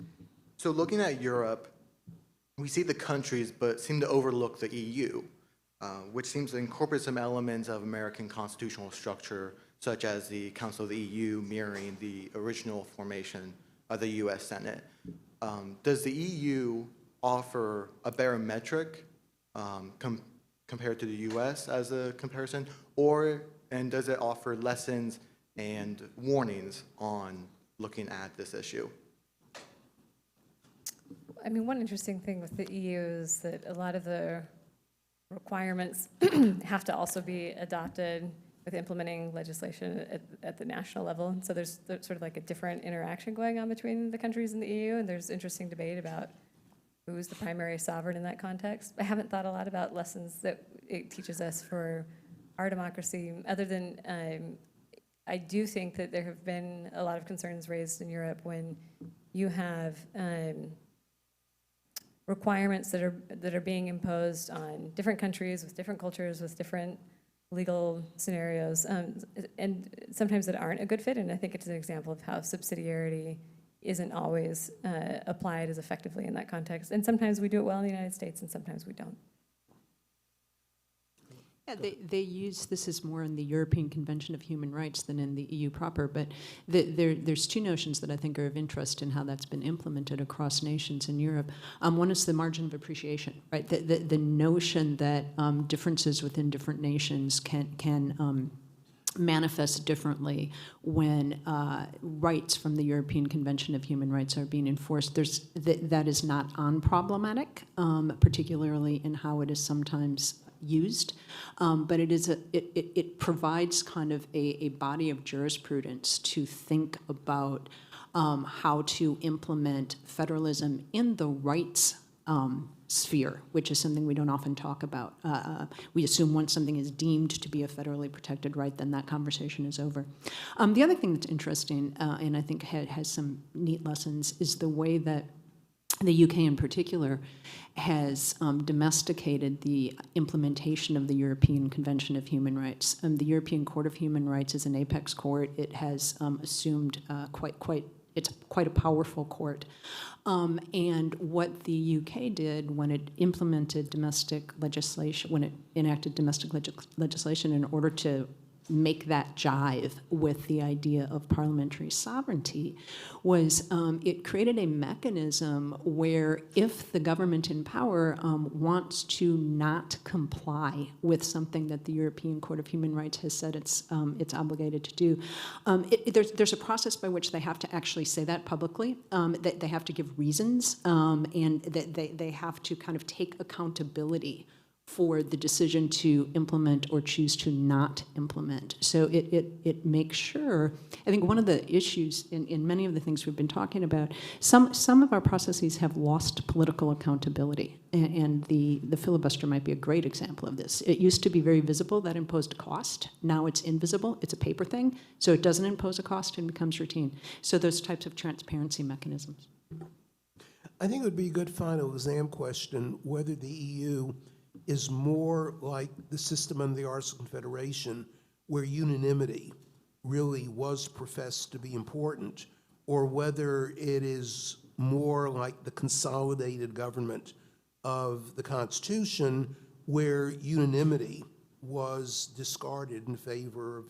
Speaker 11: So looking at Europe, we see the countries, but seem to overlook the EU, which seems to incorporate some elements of American constitutional structure, such as the Council of the EU mirroring the original formation of the US Senate. Does the EU offer a barometric compared to the US as a comparison, and does it offer lessons and warnings on looking at this issue?
Speaker 5: I mean, one interesting thing with the EU is that a lot of the requirements have to also be adopted with implementing legislation at the national level. And so there's sort of like a different interaction going on between the countries in the EU, and there's interesting debate about who's the primary sovereign in that context. I haven't thought a lot about lessons that it teaches us for our democracy, other than I do think that there have been a lot of concerns raised in Europe when you have requirements that are being imposed on different countries with different cultures, with different legal scenarios, and sometimes that aren't a good fit. And I think it's an example of how subsidiarity isn't always applied as effectively in that context. And sometimes we do it well in the United States, and sometimes we don't.
Speaker 1: Yeah, they use, this is more in the European Convention of Human Rights than in the EU proper, but there's 2 notions that I think are of interest in how that's been implemented across nations in Europe. One is the margin of appreciation, right? The notion that differences within different nations can manifests differently when rights from the European Convention of Human Rights are being enforced. That is not unproblematic, particularly in how it is sometimes used, but it provides kind of a body of jurisprudence to think about how to implement federalism in the rights sphere, which is something we don't often talk about. We assume once something is deemed to be a federally protected right, then that conversation is over. The other thing that's interesting, and I think has some neat lessons, is the way that the UK in particular has domesticated the implementation of the European Convention of Human Rights. The European Court of Human Rights is an apex court. It has assumed it's quite a powerful court. And what the UK did when it implemented domestic legislation, when it enacted domestic legislation in order to make that jive with the idea of parliamentary sovereignty, was it created a mechanism where if the government in power wants to not comply with something that the European Court of Human Rights has said it's obligated to do, there's a process by which they have to actually say that publicly, that they have to give reasons, and that they have to kind of take accountability for the decision to implement or choose to not implement. So it makes sure, I think one of the issues in many of the things we've been talking about, some of our processes have lost political accountability, and the filibuster might be a great example of this. It used to be very visible, that imposed a cost. Now it's invisible, it's a paper thing, so it doesn't impose a cost and becomes routine. So those types of transparency mechanisms.
Speaker 4: I think it would be a good final exam question whether the EU is more like the system under the Articles of Confederation, where unanimity really was professed to be important, or whether it is more like the consolidated government of the Constitution, where unanimity was discarded in favor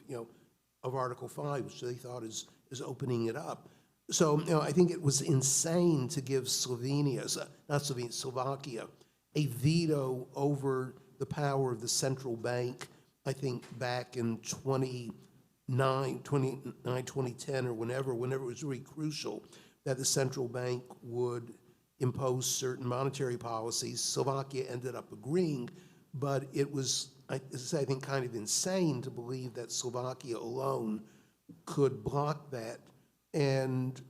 Speaker 4: of Article 5, which they thought is opening it up. So I think it was insane to give Slovakia, a veto over the power of the central bank, I think back in 2010 or whenever it was really crucial that the central bank would impose certain monetary policies. Slovakia ended up agreeing, but it was, I think, kind of insane to believe that Slovakia alone could block that. And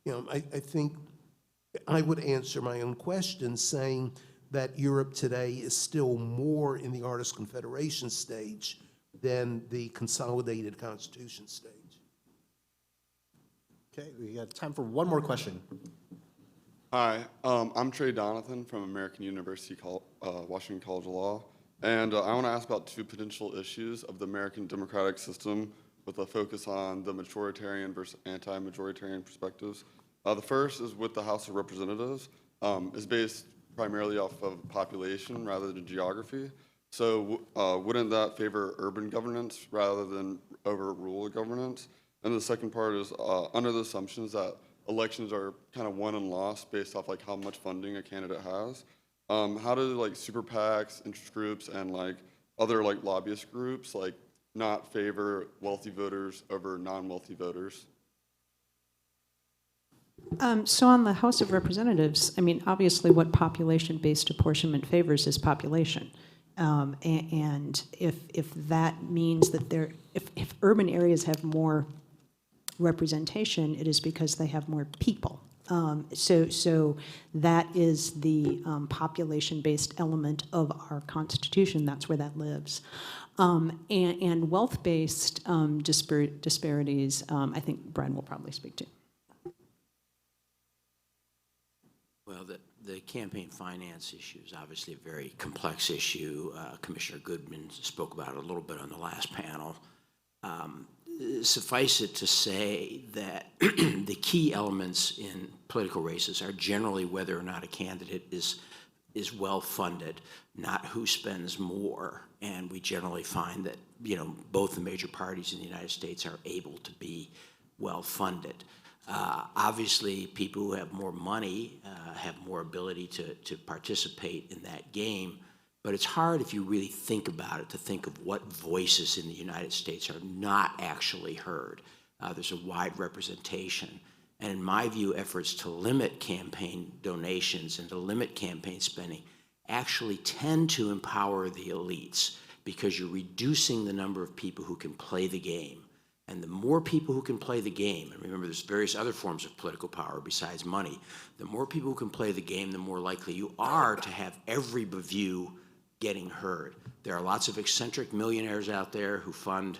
Speaker 4: I think I would answer my own question saying that Europe today is still more in the Articles of Confederation stage than the consolidated Constitution stage.
Speaker 2: Okay, we got time for one more question.
Speaker 12: Hi, I'm Trey Donathan from American University, Washington College of Law, and I want to ask about two potential issues of the American democratic system with a focus on the majoritarian versus anti-majoritarian perspectives. The first is with the House of Representatives. It's based primarily off of population rather than geography. So wouldn't that favor urban governance rather than over rural governance? And the second part is under the assumptions that elections are kind of won and lost based off like how much funding a candidate has. How do like super PACs, interest groups, and like other like lobbyist groups like not favor wealthy voters over non-wealthy voters?
Speaker 1: So on the House of Representatives, I mean, obviously what population-based apportionment favors is population. And if that means that if urban areas have more representation, it is because they have more people. So that is the population-based element of our Constitution. That's where that lives. And wealth-based disparities, I think Brad will probably speak to.
Speaker 3: Well, the campaign finance issue is obviously a very complex issue. Commissioner Goodman spoke about it a little bit on the last panel. Suffice it to say that the key elements in political races are generally whether or not a candidate is well funded, not who spends more. And we generally find that both the major parties in the United States are able to be well funded. Obviously, people who have more money have more ability to participate in that game. But it's hard if you really think about it to think of what voices in the United States are not actually heard. There's a wide representation. And in my view, efforts to limit campaign donations and to limit campaign spending actually tend to empower the elites because you're reducing the number of people who can play the game. And the more people who can play the game, and remember there's various other forms of political power besides money, the more people who can play the game, the more likely you are to have every view getting heard. There are lots of eccentric millionaires out there who fund,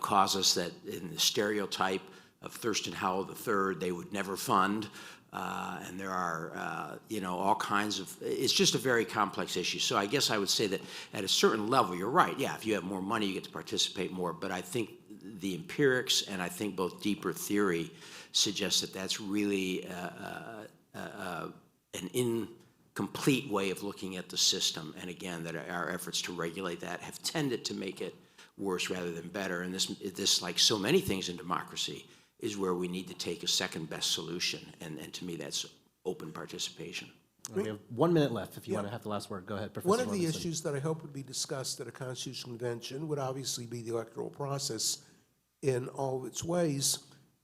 Speaker 3: causes that in the stereotype of Thurston Howell III, they would never fund. And there are, all kinds of, it's just a very complex issue. So I guess I would say that at a certain level, you're right. Yeah, if you have more money, you get to participate more. But I think the empirics and I think both deeper theory suggest that that's really an incomplete way of looking at the system. And again, that our efforts to regulate that have tended to make it worse rather than better. And this, like so many things in democracy, is where we need to take a second best solution. And to me, that's open participation.
Speaker 2: We have 1 minute left. If you want to have the last word, go ahead, Professor
Speaker 4: One of the
Speaker 2: Levinson.
Speaker 4: issues that I hope would be discussed at a constitutional convention would obviously be the electoral process in all of its ways,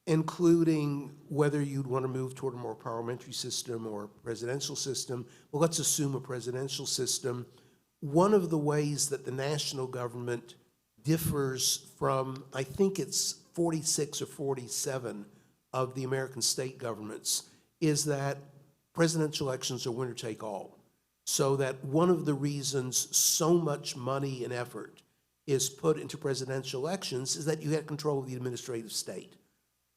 Speaker 4: including whether you'd want to move toward a more parliamentary system or presidential system. Well, let's assume a presidential system. One of the ways that the national government differs from, I think it's 46 or 47 of the American state governments, is that presidential elections are winner take all. So that one of the reasons so much money and effort is put into presidential elections is that you have control of the administrative state.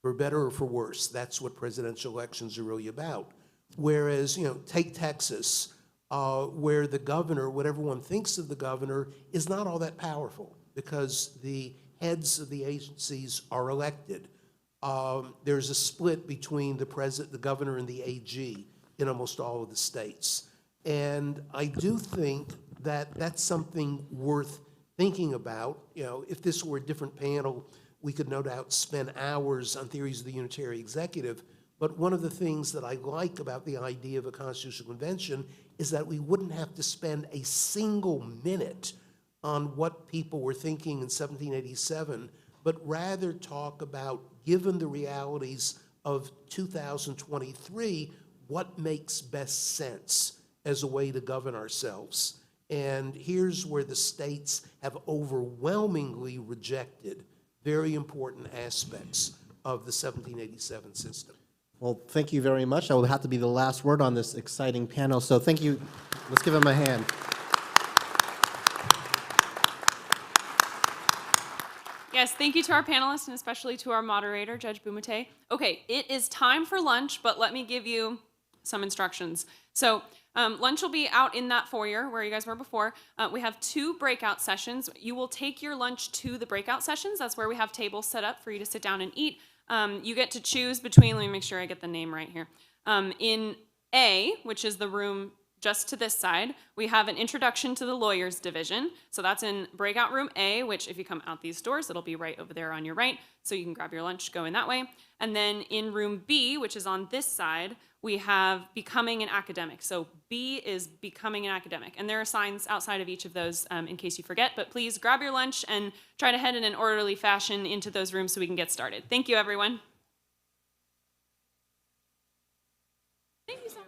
Speaker 4: For better or for worse, that's what presidential elections are really about. Whereas, take Texas, where the governor, what everyone thinks of the governor, is not all that powerful because the heads of the agencies are elected. There's a split between the governor and the AG in almost all of the states. And I do think that that's something worth thinking about. If this were a different panel, we could no doubt spend hours on theories of the unitary executive. But one of the things that I like about the idea of a constitutional convention is that we wouldn't have to spend a single minute on what people were thinking in 1787, but rather talk about, given the realities of 2023, what makes best sense as a way to govern ourselves. And here's where the states have overwhelmingly rejected very important aspects of the 1787 system.
Speaker 2: Well, thank you very much. That will have to be the last word on this exciting panel. So thank you. Let's give him a hand.
Speaker 13: Yes, thank you to our panelists and especially to our moderator, Judge Bumatay. Okay, it is time for lunch, but let me give you some instructions. So lunch will be out in that foyer where you guys were before. We have 2 breakout sessions. You will take your lunch to the breakout sessions. That's where we have tables set up for you to sit down and eat. You get to choose between, let me make sure I get the name right here. In A, which is the room just to this side, we have an introduction to the lawyers division. So that's in breakout room A, which if you come out these doors, it'll be right over there on your right. So you can grab your lunch, go in that way. And then in room B, which is on this side, we have becoming an academic. So B is becoming an academic. And there are signs outside of each of those in case you forget, but please grab your lunch and try to head in an orderly fashion into those rooms so we can get started. Thank you, everyone. Thank you so much.